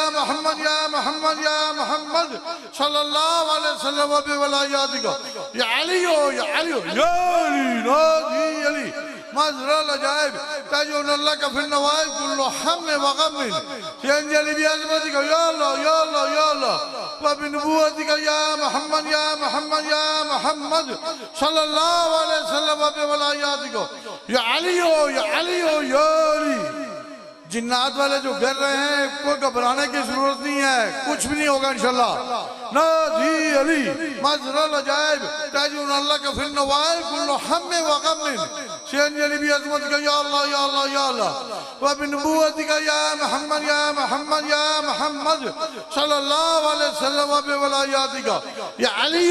मोहम्मद सल्लल्लाहु अलैहि वसल्लम व बिवलायाति का या अली या नादी अली मजरल अजाइब ताजुन अल्लाह का फिर नवाए कुल्लु हम वगमिन फी अंजलि भी अज़मत का या अल्लाह या अल्लाह या अल्लाह व बिनुबुव्वति का या मोहम्मद सल्लल्लाहु अलैहि वसल्लम व बिवलायाति का या अली या अली। जिन्नात वाले जो गिर रहे हैं कोई घबराने की जरूरत नहीं है, कुछ भी नहीं होगा इंशाल्लाह। नादी अली मजरल अजाइब ताजुन अल्लाह का फिर नवाइल कुल्लु हम्मे व गम्मिन शेंजली भी अज़मत का या अल्लाह या अल्लाह या अल्लाह व बिनुबुव्वति का या मोहम्मद सल्लल्लाहु अलैहि वसल्लम व बिवलायाति का या अली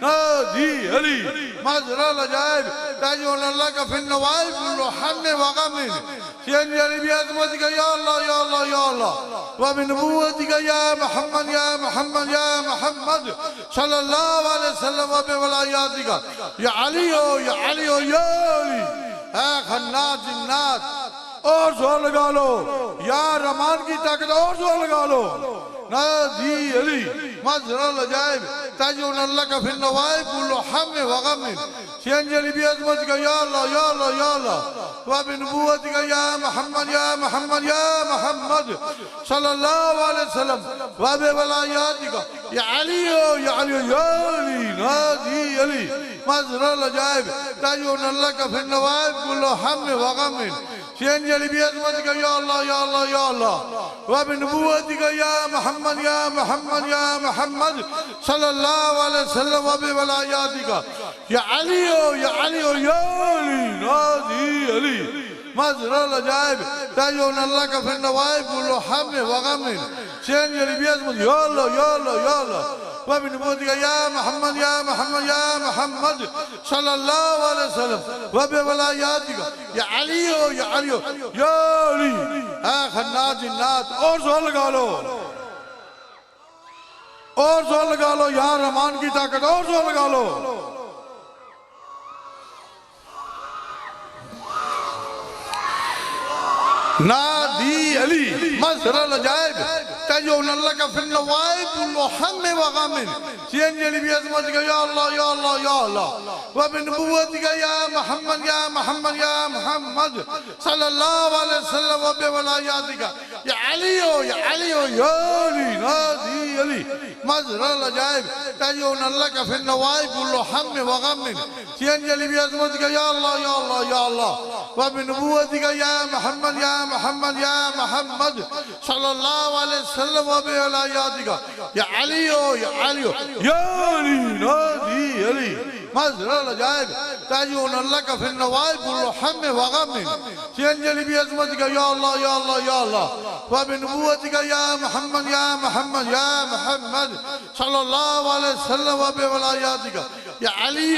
नादी अली मजरल अजाइब ताजुन अल्लाह का फिर नवाइल कुल्लु हम्मे व गम्मिन शेंजली भी अज़मत का या अल्लाह या अल्लाह या अल्लाह व बिनुबुव्वति का या मोहम्मद सल्लल्लाहु अलैहि वसल्लम व बिवलायाति का या अली या अली है खन्नात जिन्नात और जोर लगा लो या रहमान की ताकत और जोर लगा लो। नादी अली मजरल अजाइब ताजुन अल्लाह का फिर नवाइल कुल्लु हम्मे व गम्मिन शेंजली भी अज़मत का या अल्लाह या अल्लाह या अल्लाह व बिनुबुव्वति का या मोहम्मद सल्लल्लाहु अलैहि वसल्लम व बिवलायाति का या अली नादी अली मजरल अजाइब ताजुन अल्लाह का फिर नवाइल कुल्लु हम्मे व गम्मिन शेंजली भी अज़मत का या अल्लाह या अल्लाह या अल्लाह व बिनुबुव्वति का या मोहम्मद सल्लल्लाहु अलैहि वसल्लम व बिवलायाति का या अली नादी अली मजरल अजाइब ताजुन अल्लाह का फिर नवाइल कुल्लु हम्मे व गम्मिन शेंजली भी अज़मत या अल्लाह या अल्लाह या अल्लाह व बिनुबुव्वति का या मोहम्मद सल्लल्लाहु अलैहि वसल्लम व बिवलायाति का या अली है खन्नात जिन्नात और जोर लगा लो या रहमान की ताकत और जोर लगा लो। नादी अली मजरल अजाइब ताजुन अल्लाह का फिर नवाइल कुल्लु हम्मे व गम्मिन शेंजली भी अज़मत का या अल्लाह या अल्लाह या अल्लाह व बिनुबुव्वति का या मोहम्मद सल्लल्लाहु अलैहि वसल्लम व बिवलायाति का या अली नादी अली मजरल अजाइब ताजुन अल्लाह का फिर नवाइल कुल्लु हम्मे व गम्मिन शेंजली भी अज़मत का या अल्लाह या अल्लाह या अल्लाह व बिनुबुव्वति का या मोहम्मद सल्लल्लाहु अलैहि वसल्लम व बिवलायाति का या अली नादी अली मजरल अजाइब ताजुन अल्लाह का फिर नवाइल कुल्लु हम्मे व गम्मिन शेंजली भी अज़मत का या अल्लाह या अल्लाह या अल्लाह व बिनुबुव्वति का या मोहम्मद सल्लल्लाहु अलैहि वसल्लम व बिवलायाति का या अली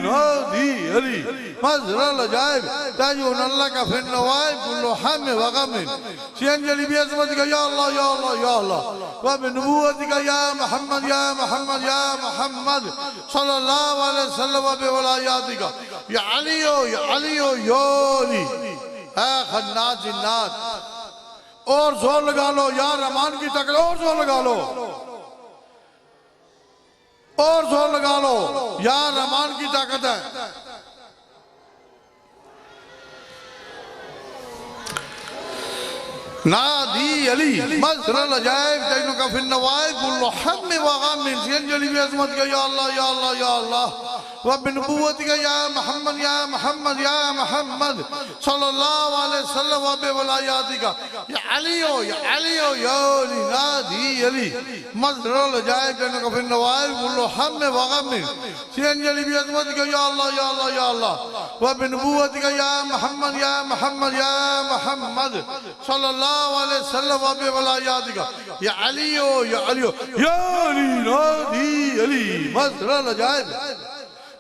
नादी अली मजरल अजाइब ताजुन अल्लाह का फिर नवाइल कुल्लु हम्मे व गम्मिन शेंजली भी अज़मत का या अल्लाह या अल्लाह या अल्लाह व बिनुबुव्वति का या मोहम्मद सल्लल्लाहु अलैहि वसल्लम व बिवलायाति का या अली है खन्नात जिन्नात और जोर लगा लो या रहमान की ताकत और जोर लगा लो या रहमान की ताकत है। नादी अली मजरल अजाइब ताजुन का फिर नवाइल कुल्लु हम्मे व गम्मिन शेंजली भी अज़मत का या अल्लाह या अल्लाह या अल्लाह व बिनुबुव्वति का या मोहम्मद सल्लल्लाहु अलैहि वसल्लम व बिवलायाति का या अली नादी अली मजरल अजाइब ताजुन का फिर नवाइल कुल्लु हम्मे व गम्मिन शेंजली भी अज़मत का या अल्लाह या अल्लाह या अल्लाह व बिनुबुव्वति का या मोहम्मद सल्लल्लाहु अलैहि वसल्लम व बिवलायाति का या अली नादी अली मजरल अजाइब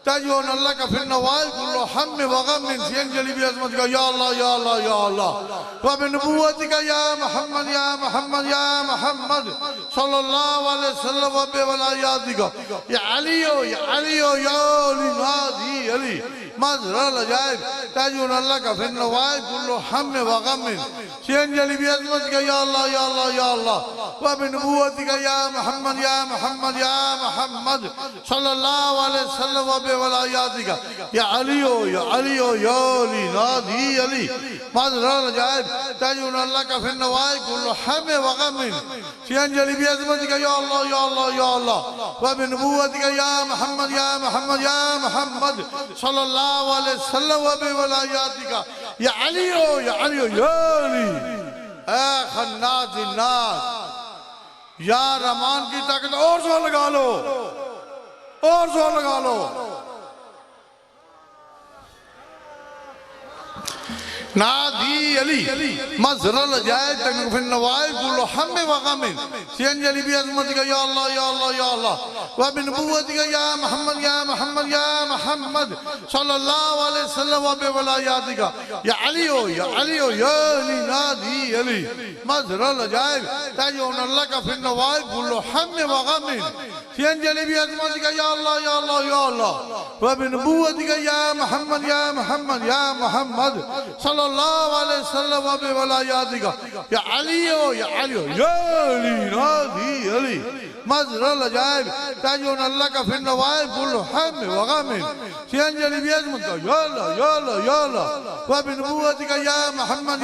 ताजून अल्लाह का फिर नवाज कुल्लो हम में वगम में सीन जली भी अजमत का या अल्लाह या अल्लाह या अल्लाह व बिनबुव्वत का या मोहम्मद सल्लल्लाहु अलैहि वसल्लम व बिवलायात का या अली या अली नादी अली मजरल अजायब ताजून अल्लाह का फिर नवाज कुल्लो हम में वगम में सीन जली भी अजमत का या अल्लाह या अल्लाह या अल्लाह व बिनबुव्वत का या मोहम्मद सल्लल्लाहु अलैहि वसल्लम व बिवलायात का या अली या अली नादी अली मजरल अजायब ताजून अल्लाह का फिर नवाज कुल्लो हम में वगम में सीन जली भी अजमत का या अल्लाह या अल्लाह या अल्लाह व बिनबुव्वत का या मोहम्मद सल्लल्लाहु अलैहि वसल्लम व बिवलायात का या अली या अली ए खन्नास जिन्नात या रहमान की ताकत और जोर लगा लो और जोर लगा लो नादी अली मजरल जाए तकफिन नवाइब कुल्लो हम्मे वगमिन सीन जली भी अजमत का या अल्लाह या अल्लाह या अल्लाह व बिनबुव्वत का या मोहम्मद सल्लल्लाहु अलैहि वसल्लम व बिवलायात का या अली या अली नादी अली मजरल जाए ताजून अल्लाह का फिर नवाइब कुल्लो हम्मे वगमिन सीन जली भी अजमत का या अल्लाह या अल्लाह या अल्लाह व बिनबुव्वत का या मोहम्मद सल्लल्लाहु अलैहि वसल्लम व बिवलायात का या अली नादी अली मजरल अजायब ताजून अल्लाह का फिर नवाइब कुल्लो हम वगमिन सीन जली भी अजमत का या अल्लाह या अल्लाह या अल्लाह व बिनबुव्वत का या मोहम्मद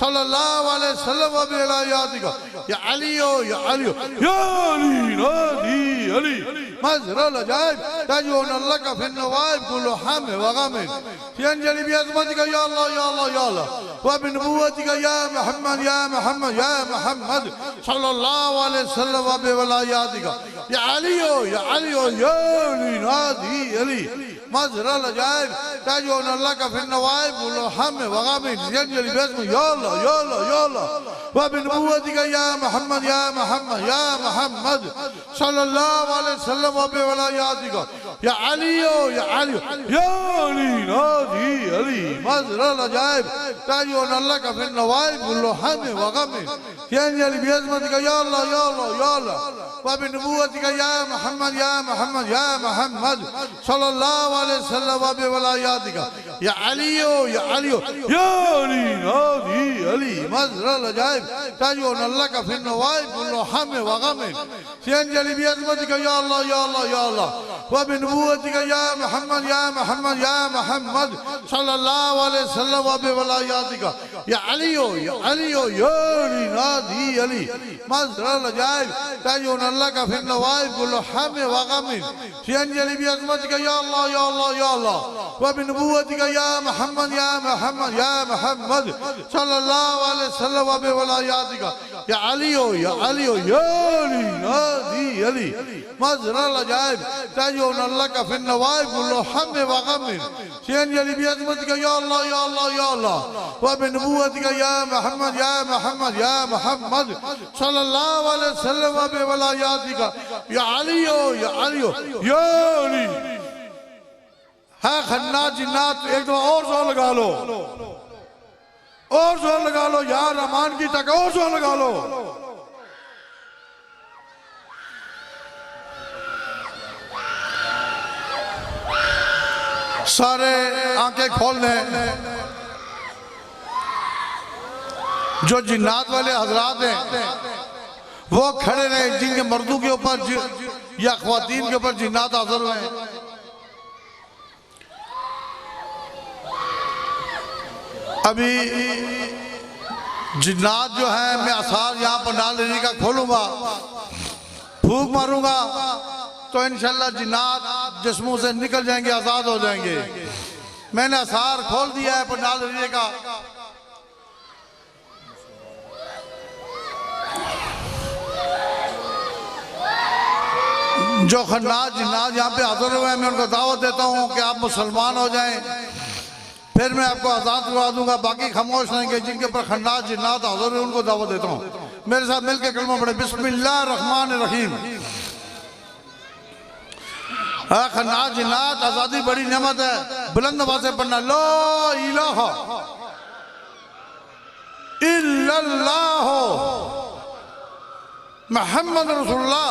सल्लल्लाहु अलैहि वसल्लम व बिवलायात का या अली नादी अली मजरल अजायब ताजून अल्लाह का फिर नवाइब कुल्लो हम वगमिन सीन जली भी अजमत का या अल्लाह या अल्लाह या अल्लाह व बिनबुव्वत का या मोहम्मद सल्लल्लाहु अलैहि वसल्लम व बिवलायात का या अली नादी अली मजरल अजायब ताजून अल्लाह का फिर नवाइब कुल्लो हम वगमिन सीन जली भी अजमत या अल्लाह या अल्लाह या अल्लाह व बिनबुव्वत का या मोहम्मद सल्लल्लाहु अलैहि वसल्लम व बिवलायात का या अली नादी अली मजरल अजायब ताजून अल्लाह का फिर नवाइब कुल्लो हम वगमिन सीन जली भी अजमत का या अल्लाह या अल्लाह या अल्लाह व बिनबुव्वत का या मोहम्मद सल्लल्लाहु अलैहि वसल्लम व बिवलायात का या अली नादी अली मजरल अजायब ताजून अल्लाह का फिर नवाइब कुल्लो हम वगमिन सीन जली भी अजमत का या अल्लाह या अल्लाह या अल्लाह व बिनबुव्वत का या मोहम्मद सल्लल्लाहु अलैहि वसल्लम व बिवलायात का या अली नादी अली मजरल अजायब ताजून अल्लाह का फिर नवाइब कुल्लो हम वगमिन सीन जली भी अजमत का या अल्लाह या अल्लाह या अल्लाह व बिनबुव्वत का या मोहम्मद सल्लल्लाहु अलैहि वसल्लम व बिवलायात का या अली नादी अली मजरल अजायब ताजून अल्लाह का फिर नवाइब कुल्लो हम वगमिन सीन जली भी अजमत का या अल्लाह या अल्लाह या अल्लाह व बिनबुव्वत का या मोहम्मद सल्लल्लाहु अलैहि वसल्लम व बिवलायात का या अली है खन्नास जिन्नात एक दो और जोर लगा लो और जोर लगा लो यार रहमान की तक और जोर लगा लो सारे आंखें खोल लें जो जिन्नात वाले हजरात हैं वो खड़े रहे जिनके मर्दों के ऊपर या ख्वातीन के ऊपर जिन्नात हाजिर हुए हैं अभी जिन्नात जो है मैं आसार यहाँ पर डाल देने का खोलूंगा फूंक मारूंगा तो इंशाल्लाह जिन्नात जिस्मों से निकल जाएंगे आजाद हो जाएंगे मैंने आसार खोल दिया है पंडाल एरिया का जो खन्नास जिन्नात यहाँ पे हाजिर हुए हैं मैं उनको दावत देता हूँ कि आप मुसलमान हो जाएं फिर मैं आपको आज़ाद करवा दूंगा बाकी खामोश रहेंगे जिनके ऊपर खन्नास जिन्नात हाजिर है उनको दावत देता हूँ मेरे साथ मिलकर कलमा पढ़े बिस्मिल्लाह रहमान रहीम खन्नाज जिन्नात, आजादी बड़ी नेमत है। बुलंद आवाज से पढ़ना, ला इलाहा इल्लल्लाह मुहम्मद रसूलुल्लाह।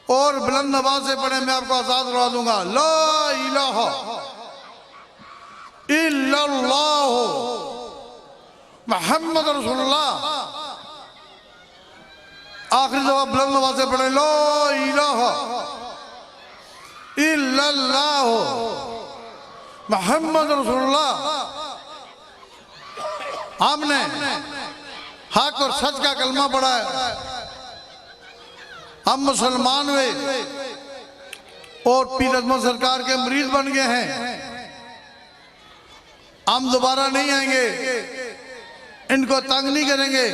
और बुलंद आवाज से पढ़े, मैं आपको आजाद करवा दूंगा। ला इलाहा इल्लल्लाह मुहम्मद रसूलुल्लाह। आखिरी जवाब बुलंद आवाज से पढ़े, ला इलाहा इल्लल्लाह मुहम्मद रसूलुल्लाह। हमने हक और सच का कलमा पढ़ा है, हम मुसलमान हुए और पीर अजमत सरकार के मरीज बन गए हैं। हम दोबारा नहीं आएंगे, इनको तंग नहीं करेंगे।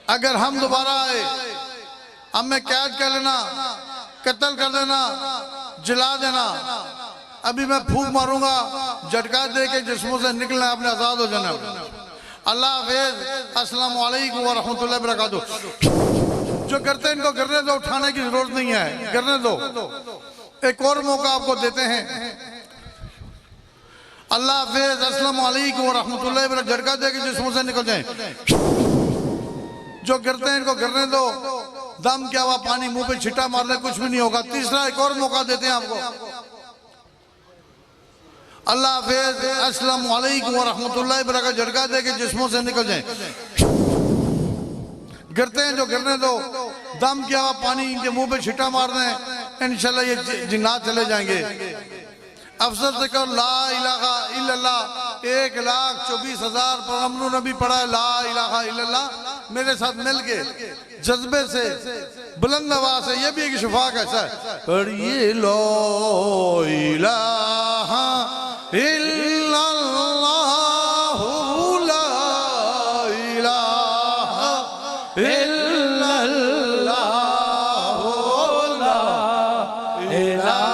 अगर हम दोबारा आए, हमें कैद कर लेना, कत्ल कर देना, जला देना। अभी मैं फूंक मारूंगा, झटका दे के जिस्मों से निकलना, आपने आजाद हो जाना। अल्लाह हाफिज़, अस्सलाम वालेकुम व रहमतुल्लाहि व बरकातहू। जो करते हैं इनको करने दो, उठाने की जरूरत नहीं है, करने दो। एक और मौका आपको देते हैं। अल्लाह हाफिज़, अस्सलाम वालेकुम व रहमतुल्लाहि व बरकातहू। झटका दे के जिस्मों से निकल जाए। जो करते हैं इनको करने दो। दम क्या हुआ, पानी मुंह पे छिटा मारने, कुछ भी नहीं होगा। तीसरा एक और मौका देते हैं आपको। अल्लाह हाफिज़, अस्सलाम वालेकुम व रहमतुल्लाहि व बरकातहू। झटका दे के जिस्मों से निकल जाए। करते हैं जो करने दो। दम क्या हुआ, पानी इनके मुंह पे छिटा मारना है, इंशाल्लाह ये जिन्नात चले जाएंगे। अफसर से कहो ला इलाहा इल्लल्लाह। 1,24,000 पर अमनु नबी पढ़ा है ला इलाहा इल्लल्लाह। मेरे साथ मिल के जज्बे से बुलंद आवाज से, ये भी एक शिफा कैसा है, पढ़िए ला इलाहा इल्लल्लाह ला इलाहा इल्लल्लाह ला इलाहा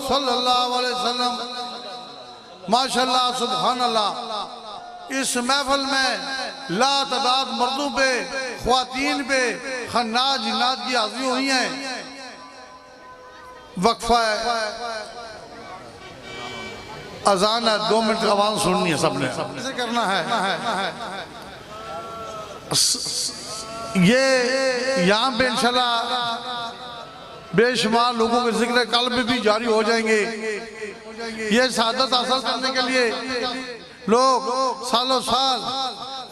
सल्लल्लाहु अलैहि वसल्लम। माशाल्लाह सुभान अल्लाह। इस महफिल में लातादाद मर्दों पे, ख्वातीन पे खन्नाज जिन्नात की हाजिरी हुई हैं। वक्फा है, अजान है, 2 मिनट आवाज सुननी है सबने, ऐसे करना है। ये यहाँ पे इंशाल्लाह बेशुमार लोगों के जिक्र कल्ब भी जारी हो जाएंगे। ये शहादत हासिल करने के लिए लोग सालों साल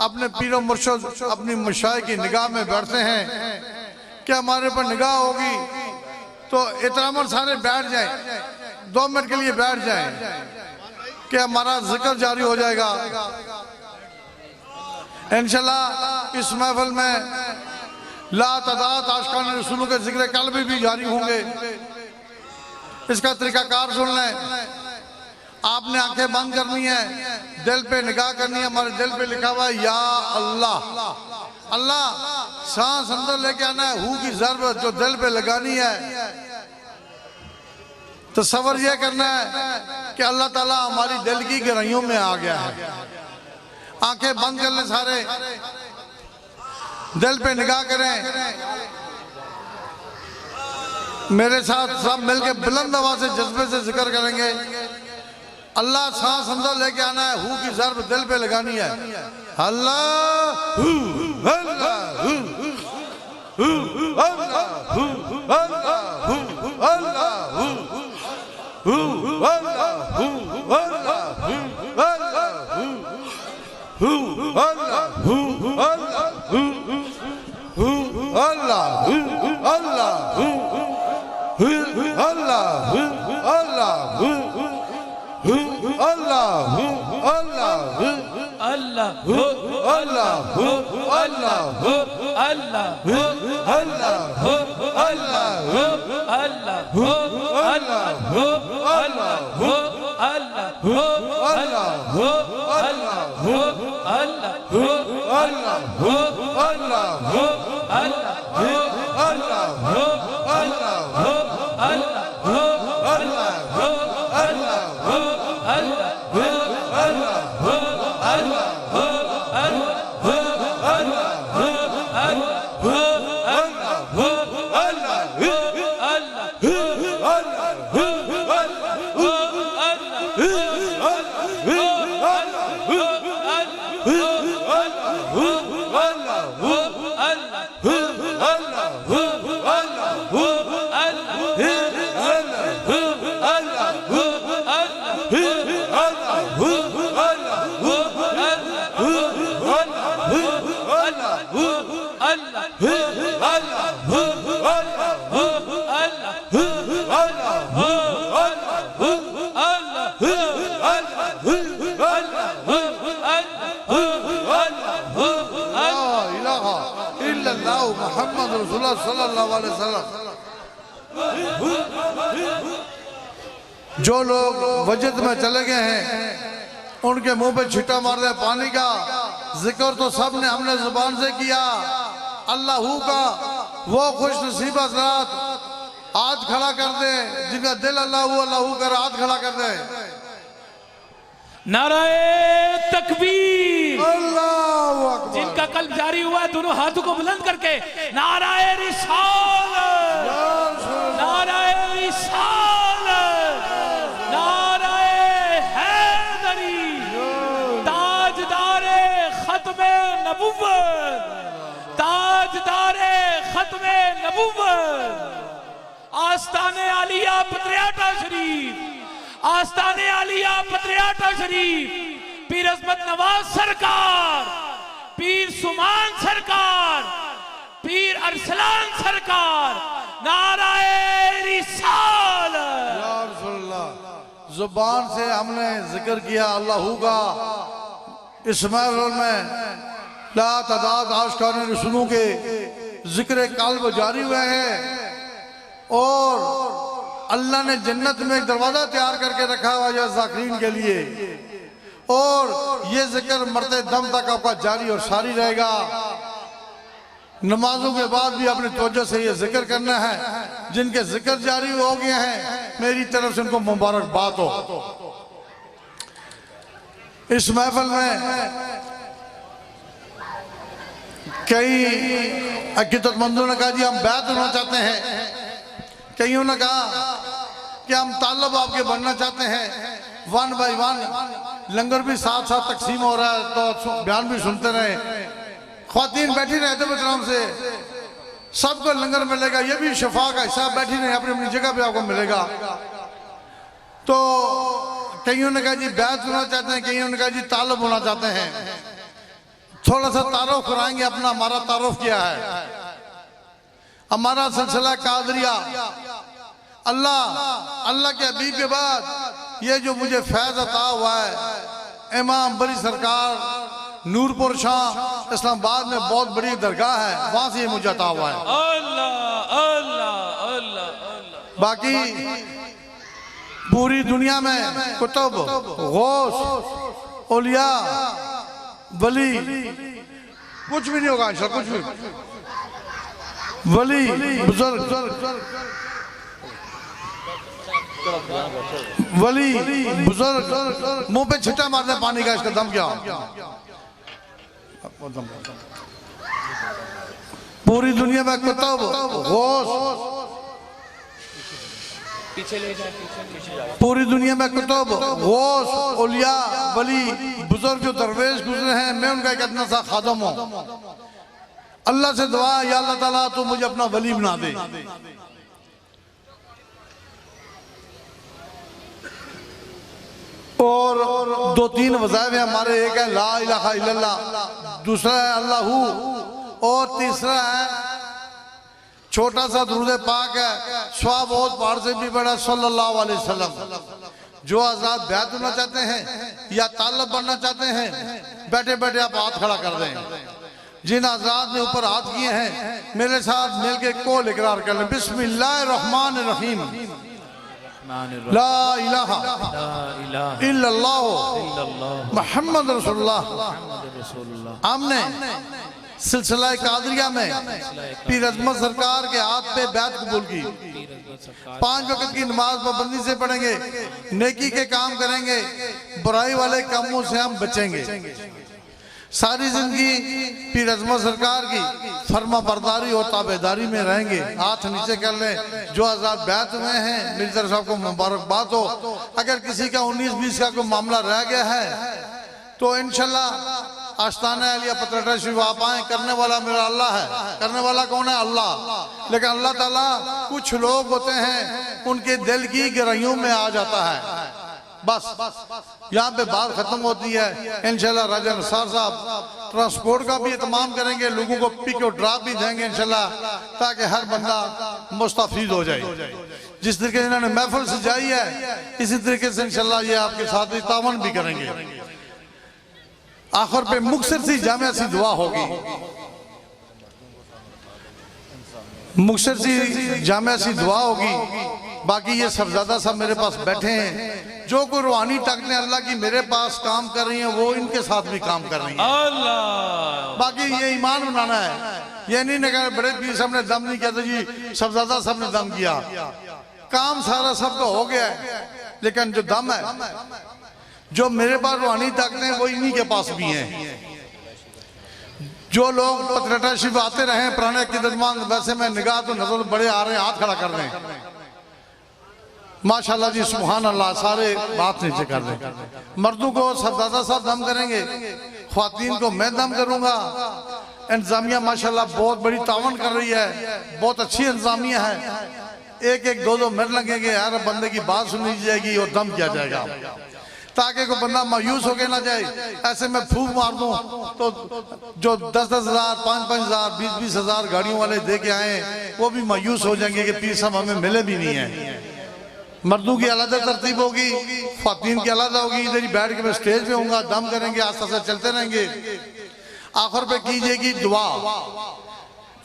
अपने पीर मुर्शिद, अपनी मशाइख की निगाह में बैठते हैं कि हमारे पर निगाह होगी तो इतरामर सारे बैठ जाएं, 2 मिनट के लिए बैठ जाएं कि हमारा जिक्र जारी हो जाएगा। इंशाल्लाह इस महफिल में लातादाद आशिकान रसूल के जिक्र कल्ब भी जारी होंगे। इसका तरीकाकार सुन लें। आपने आंखें बंद करनी है, दिल पे निगाह करनी है। हमारे दिल पे लिखा हुआ है या अल्लाह। अल्लाह सांस अंदर लेके आना है, हु की जरूरत जो दिल पे लगानी है। तसव्वुर यह करना है कि अल्लाह ताला हमारी दिल की गहराइयों में आ गया है। आंखें बंद कर लें, सारे दिल पे निगाह करें। मेरे साथ सब मिलके बुलंद आवाज से जज्बे से जिक्र करेंगे। अल्लाह सांस अंदर लेके आना है, हु की जर्ब दिल पे लगानी है। अल्लाह हु अल्लाह हु अल्लाह हु अल्लाह हु अल्लाह हु अल्लाह हु अल्लाह हु अल्लाह हु अल्लाह हु अल्लाह हु अल्लाह हु अल्लाह हु अल्लाह हु अल्लाह मोहम्मद रसूलुल्लाह सल्लल्लाहु अलैहि वसल्लम। जो लोग वजद में चले गए हैं उनके मुंह पे छिट्टा मार दे पानी का। जिक्र तो सब ने हमने जुबान से किया अल्लाहू का। वो खुश नसीब हज़रात हाथ खड़ा कर दे जिनका दिल अल्लाहू अल्लाहू कर, हाथ खड़ा कर दे। नाराए तकबीर, अल्लाहू अकबर। जिनका कल्ब जारी हुआ है दोनों हाथों को बुलंद करके नाराए रिसालत, नाराए रिसालत, नाराए हैदरी, ताजदारे खत्मे नबुव्वत, ताजदारे खत्मे नबुव्वत, आस्ताने आलिया पत्रियाटा शरीफ, आस्ताने आलिया पत्रियाटा शरीफ, पीर अज़मत नवाज सरकार, पीर सुमान सरकार, पीर अरसलान सरकार, नाराए रिसालत। जुबान से हमने जिक्र किया अल्लाहू का। इस महफिल में ला तादाद आशिकान रसूलों के जिक्र कल्ब जारी हुए हैं और अल्लाह ने जन्नत में एक दरवाजा तैयार करके रखा हुआ है ज़ाकिरीन के लिए। और ये जिक्र मरते दम तक आपका जारी और सारी रहेगा। नमाजों के बाद भी अपनी तवज्जो से ये जिक्र करना है। जिनके जिक्र जारी हो गए हैं मेरी तरफ से उनको मुबारकबाद हो। इस महफिल में कई अकीदतमंदों ने कहा जी हम बैत होना चाहते हैं, कईयों ने कहा कि हम तालब आपके बनना चाहते हैं। वन बाई वन लंगर भी साथ साथ तकसीम हो रहा है तो बयान भी सुनते रहे। ख्वातीन बैठी रहे थे बचराम से, सबको लंगर मिलेगा, ये भी शफा का हिस्सा, बैठी रहे अपनी अपनी जगह पे आपको मिलेगा। तो कईयों ने कहा जी बैत होना चाहते हैं, कईयों ने कहा जी तालब होना चाहते हैं। थोड़ा सा तारुफ कराएंगे अपना। हमारा तारुफ क्या है? हमारा सिलसिला कादरिया। अल्लाह के हबीब के बाद ये जो मुझे फैज अता हुआ है, इमाम बरी सरकार नूरपुर शाह इस्लामाबाद में बहुत बड़ी दरगाह है, वहां से ये मुझे अता हुआ है। अल्लाह अल्लाह अल्लाह। बाकी पूरी दुनिया में कुतुब, गौस, औलिया, वली कुछ भी नहीं होगा इंशाअल्लाह, कुछ भी। वली बुजुर्ग, वली बुजुर्ग मुंह पे छिट्टा मारते पानी का, इसका दम क्या? पूरी दुनिया में कुतुब, गौस, पूरी दुनिया में कुतुब, गौस, औलिया, वली, बुजुर्ग जो दरवेश गुजरे हैं, मैं उनका एक इतना सा खादम हूं। अल्लाह से दुआ, या अल्लाह ताला तू मुझे अपना वली बना दे। और दो तीन वज़ाइफ हमारे, एक है ला इलाहा इल्लल्लाह, दूसरा है अल्लाहू और तीसरा है छोटा सा दुरूद पाक है, सवाब बहुत पहाड़ से भी बड़ा, सल्लल्लाहु अलैहि वसल्लम। जो आजाद बैत होना चाहते हैं या ताल्लुक बनना चाहते हैं, बैठे बैठे आप हाथ खड़ा कर दें। जिन आजाद ने ऊपर हाथ किए हैं मेरे साथ मिलके कौल इकरार कर लें, बिस्मिल्लाहिर्रहमानिर्रहीम, ला इलाहा इल्लल्लाह मुहम्मद रसूलुल्लाह। हमने सिलसिला कादरिया में पीर अजमत सरकार के हाथ पे बैत कबूल की। 5 वक्त की नमाज पाबंदी से पढ़ेंगे, नेकी के काम करेंगे, बुराई वाले कामों से हम बचेंगे। सारी जिंदगी पीर अजमत सरकार की फर्मा बरदारी और ताबेदारी में रहेंगे। हाथ नीचे कर लें। जो आजाद बैत हुए हैं मेरी तरफ से आपको मुबारकबाद हो। अगर किसी का 19-20 का कोई मामला रह गया है तो इंशाल्लाह आस्ताना अलिया पतरटा शरीफ आप आए। करने वाला मेरा अल्लाह है। करने वाला कौन है? अल्लाह। लेकिन अल्लाह ताला कुछ लोग होते हैं उनके दिल की गहराइयों में आ जाता है। बस यहाँ पे बात खत्म होती है। इंशाल्लाह राजा नसार साहब ट्रांसपोर्ट का भी इत्माम करेंगे, लोगों को पिक और ड्रॉप भी देंगे इंशाल्लाह, ताकि हर बंदा मुस्तफीद हो जाए। जिस तरीके से इन्होंने महफिल सजाई है इसी तरीके से इंशाल्लाह ये आपके साथ तावन भी करेंगे। आखिर पे मुक्सर सी जामिया सी दुआ होगी। मुक्सर सी जामिया सी दुआ होगी। बाकी ये सबजादा साहब मेरे पास बैठे हैं, जो कोई रूहानी ताकतें अल्लाह की मेरे पास काम कर रही हैं वो इनके साथ भी काम कर रही हैं। अल्लाह। बाकी ये ईमान बनाना है। ये नहीं कहा बड़े पीर साहब ने दम नहीं किया था जी, सबजादा साहब ने दम किया। काम सारा सबका हो गया है, लेकिन जो दम है, जो मेरे पास रूहानी ताकतें वो इन्हीं के पास भी हैं। जो लोग पतरटा शरीफ आते रहे पुराने अकीदतमंद, वैसे में निगाह तो नजर बड़े आ रहे हैं, हाथ खड़ा कर दें। माशाल्लाह जी, सुभान अल्लाह। सारे बात नीचे कर दें। मर्दों को सरदादा साहब दम करेंगे, ख्वातीन को मैं दम करूंगा। इंतजामिया माशाल्लाह बहुत बड़ी तावन कर रही है, बहुत अच्छी इंतजामिया है। 1-1, 2-2 मिनट लगेंगे, हर बंदे की बात सुनी जाएगी और दम किया जाएगा, ताकि कोई बंदा मायूस होके ना जाए। ऐसे में फूक मार दूं तो जो 10-10 हज़ार, 5-5 हज़ार, 20-20 हज़ार गाड़ियों वाले दे के आए वो भी मायूस हो जाएंगे कि पीर साहब हमें मिले भी नहीं है। मर्दों की अलग तरतीब होगी, ख्वातीन की अलग होगी। इधर ही बैठ के मैं स्टेज पे होऊंगा, दम करेंगे, आस्ते आस्ते चलते रहेंगे। आखिर पे कीजिएगी दुआ।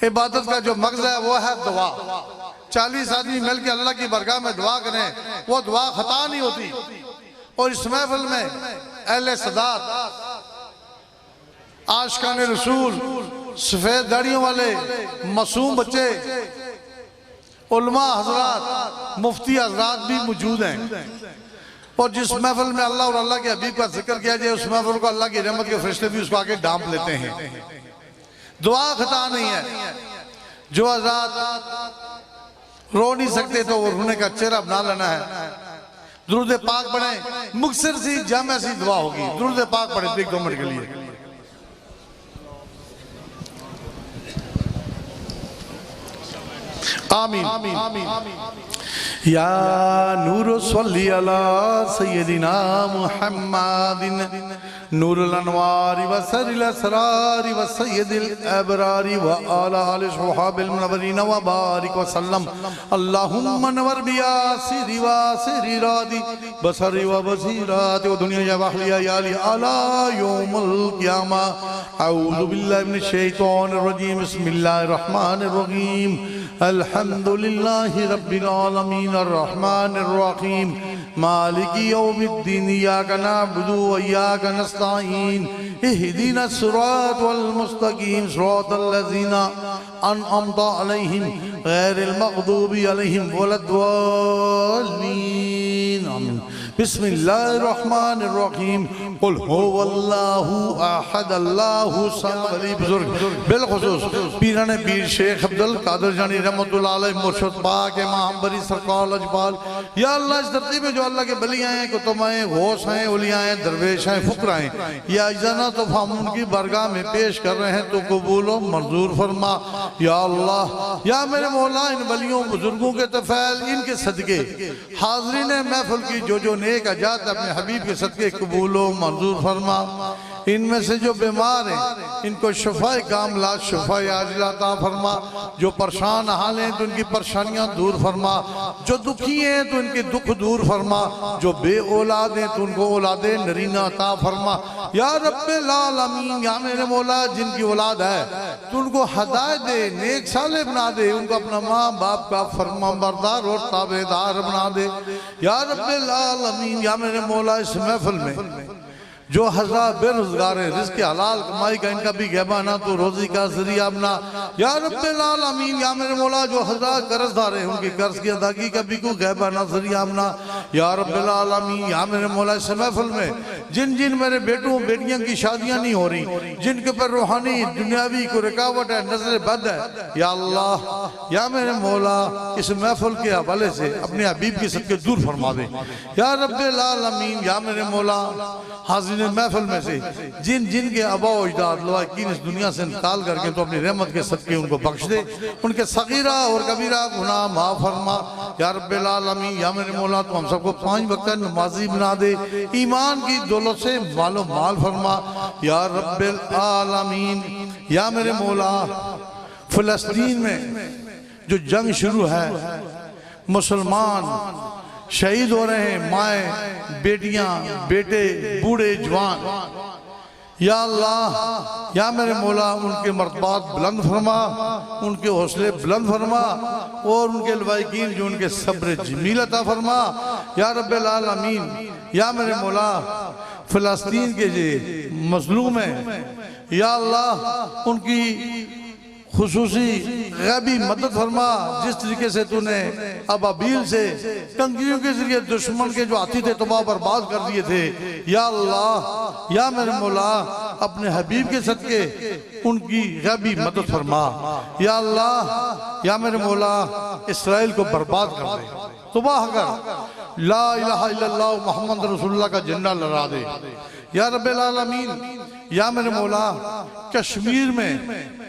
इबादत का जो मकसद है वो है दुआ। 40 आदमी मिल के अल्लाह की बरगाह में दुआ करें, वो दुआ खता नहीं होती। और इस महफिल में अहले सदात, आशिकाने रसूल, सफेद दाढ़ियों वाले मासूम बच्चे, उलमा हजरात, मुफ्ती हजरात भी मौजूद हैं। और जिस महफिल में अल्लाह और अल्लाह के हबीब का जिक्र किया जाए, उस महफिल को अल्लाह की रहमत के फरिश्ते भी उसको आगे डांप लेते हैं। दुआ खता नहीं है। जो हजरात रो नहीं सकते तो वो रोने का चेहरा बना लेना है। दुरूद पाक पढ़े, मुक्सर सी जामिया सी दुआ होगी। दुरूद पाक पढ़े 1-2 मिनट के लिए। आमीन। या नूर सल्ली अला सय्यदिना मुहम्मदिन नूरुल अनवारि व सरिल असरारि व सय्यदिल अबरारि व आला आलि सुहाबिल मुनव्वरिन व बारिक व सल्लम। अल्लाहुम्मा नवर बिया सिरि व सिरादी बसरि व बसीराति व दुनिया या वहलिया या अली अला यौमुल क़ियामा। अऊज़ु बिल्लाहि मिनश शैतानिर रजीम। बिस्मिल्लाहिर रहमानिर रहीम। अल्हम्दुलिल्लाहि रब्बिल आलमीन अर्रहमानिर रहीम मालिकि यौमिद्दीन। इय्याका नअबुदु व इय्याका नस्तईन। इहदिनस सिरातल मुस्तकीम सिरातल लज़ीना अनअमता अलैहिम गैरिल मग़दूबि अलैहिम वलद्दाल्लीन। आमीन। बिस्मिल्लाहिर रहमानिर रहीम। कुल हुवल्लाहु अहद अल्लाहु समद। बुजुर्ग बिलखुसूस पीराने पीर शेख अब्दुल कादिर जानी रहमतुल्लाह अलैह मुर्शिद पाक महाबरी सरकार लजपाल। या अल्लाह, इस धरती में जो अल्लाह के बली आए, कुतुब आए, गौस हैं, उलिया हैं, दरवेश हैं, फुकरा हैं, या इजाना तो हम उनकी बरगाह में पेश कर रहे हैं, तो कबूल व मंजूर फरमा। या अल्लाह, या मेरे मौला, इन वलियों बुजुर्गों के तफैल, इनके सदके हाज़रीन महफिल की जो जो नेक अजात अपने हबीब के सदके कबूल व मंजूर फरमा। इनमें से जो बीमार हैं इनको शफाए कामला शफाए आजिला अता फरमा, जो परेशान हाल हैं तो इनकी परेशानियां दूर फरमा, जो दुखी हैं तो इनके दुख दूर फरमा, जो बे औलाद हैं तो उनको औलादे नरीना अता फरमा। या रब्बिल आलमीन, या मेरे मौला जिनकी औलाद है तो उनको हदायत दे, नेक साले बना दे, उनको अपना माँ बाप का फरमा बरदार और ताबेदार बना दे। या रब्बिल आलमीन, या मेरे मौला इस महफिल में जो हजार बेरोजगार है, रिज़्क़ हलाल कमाई का इनका भी गैबा ना तो रोजी का जरिया बना। या रब्बिल आलमीन, या मेरे मौला जो हजार कर्जदार है उनके कर्ज की अदायगी का भी कोई गैबा ना जरिया बना। या रब्बिल आलमीन, या मेरे मौला इस महफिल में जिन जिन मेरे बेटों बेटियों की शादियां नहीं हो रही, जिनके पर रूहानी दुनियावी को रुकावट है, नजर बद है, या अल्लाह या मेरे मौला इस महफिल के हवाले से अपने हबीब के सदके दूर फरमा दे। या रब्बिल आलमीन, या मेरे मौला हाजिर महफिल में से जिन जिन के आबा अजदाद लवाकिन इस दुनिया से इंतकाल करके तो अपनी रहमत के सदके उनको बख्श दे, उनके सगीरा और कबीरा गुनाह माफ फरमा। या रब्बिल आलमीन, या मेरे मौला तो हम सबको 5 वक्त नमाजी बना दे, ईमान की दौलत से मालो माल फरमा। या रब्बिल आलमीन, या मेरे मौला फिलिस्तीन में जो जंग शुरू है, मुसलमान शहीद हो रहे हैं, माए बेटियां बेटे बूढ़े जवान, या अल्लाह या मेरे मौला उनके मर्तबात बुलंद फरमा, उनके हौसले बुलंद फरमा और उनके लवाकिन जो उनके सब्र जमील अता फरमा। या रब्बिल आलमीन, या मेरे मौला फिलिस्तीन के जो मजलूम है, या अल्लाह उनकी खुसूसी गैबी मदद फरमा। जिस तरीके से तूने अबाबील से कंकरियों के जरिए दुश्मन के जो हाथी थे तबाह बर्बाद कर दिए थे, या अल्लाह या मेरे मौला अपने हबीब के सदके उनकी गैबी मदद फरमा। या अल्लाह या मेरे मौला इसराइल को बर्बाद कर दे, तबाह कर, ला इलाहा इल्लल्लाह मुहम्मद रसूलुल्लाह का झंडा लहरा दे। या रब्बिल आलमीन, या मेरे मौला कश्मीर में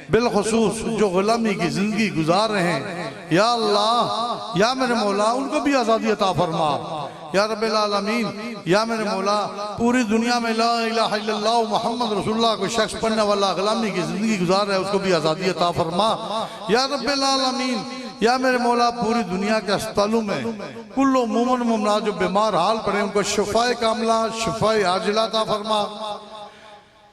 बिलखुसूस जो गुलामी की जिंदगी गुजार रहे हैं, या अल्लाह या मेरे मौला उनको भी आज़ादी अता फरमा। या रब्बिल आलमीन, या मेरे मौला पूरी दुनिया में ला इलाहा इल्लल्लाह मुहम्मद रसूलुल्लाह को शख्स पढ़ने वाला गुलामी की जिंदगी गुजार रहा है, उसको भी आज़ादी अता फरमा। या रब्बिल आलमीन, या मेरे मौला पूरी दुनिया के अस्पतालों में कुल्लो मोमन मुमना जो बीमार हाल पड़े उनको शफाए कामला शफाए आजिला अता फरमा।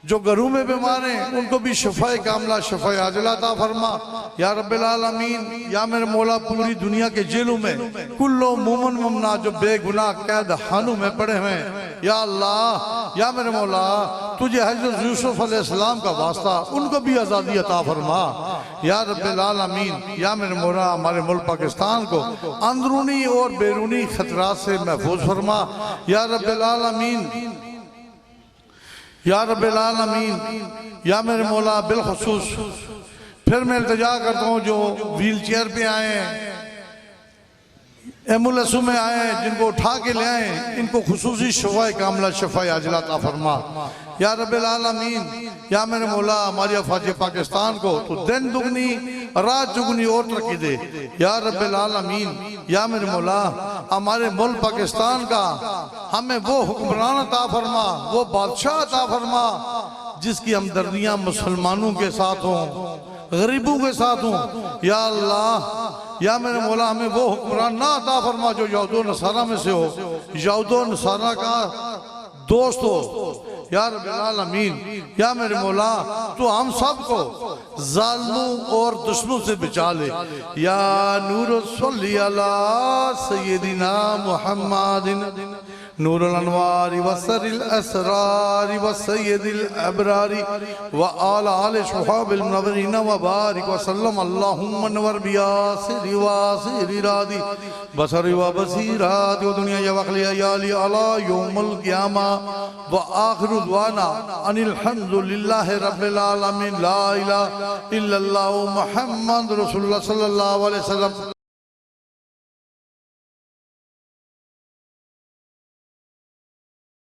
जो घरों में बीमार हैं उनको भी शफाए कामला शफाए आजिला अता फरमा। या रब्बिल आलमीन, या मेरे मौला पूरी दुनिया के जेलों में कुल्लो मोमन मुमना जो बेगुनाह कैद खानों में पड़े हुए हैं, या अल्लाह या मेरे मौला तुझे हज़रत यूसुफ अलैहिस्सलाम का वास्ता उनको भी आज़ादी अता फरमा। या रब्बिल आलमीन, या मेरे मौला हमारे मुल्क पाकिस्तान को अंदरूनी और बैरूनी खतरात से महफूज फरमा। या रब्बिल आलमीन, या रब्बिल आलमीन, या मेरे मौला बिलखुसूस फिर मैं इल्तिजा करता हूँ जो व्हील चेयर पे आए हैं, एम्बुलेंसों में आए हैं, जिनको उठा के ले आए, इनको खुसूसी शफाए कामला शफाए आजिला अता फरमा। या रब्बिल आलमीन, या मेरे मौला हमारी अफवाज पाकिस्तान को तो दिन दुगनी रात दुगनी और तरक्की दे। या रब्बिल आलमीन, या मेरे मौला हमारे मुल्क पाकिस्तान का हमें वो हुक्मरान अता फरमा, वो बादशाह अता फरमा जिसकी हमदर्दियाँ मुसलमानों के साथ हों, गरीबों के साथ हों। या अल्लाह या मेरे मौला हमें वो हुक्मरान ना अता फरमा जो यहूद नसारा में से हो, यहूद नसारा का दोस्त हो। या रब्बिल आलमीन, या मेरे मौला तो हम सबको जालिमों और दुश्मनों से बचा ले। या नूर सल्ली अला सय्यदिना मुहम्मदिन नूरुल अनवारी व सरिल असरारी व सय्यदिल अबरारी व आला आले शुहाबिल मुनव्वरीन व बारिक व सल्लम अल्लाहुम्मा नवर बियासिरी वासिरी रादी बसरी व बसीरात व दुनिया या वखलिया या अली अला यौमुल क़ियामा व आखिरु दुआना अनिल हम्दुलिल्लाहि रब्बिल आलमीन ला इलाहा इल्लल्लाहु मुहम्मद रसूलुल्लाह सल्लल्लाहु अलैहि वसल्लम।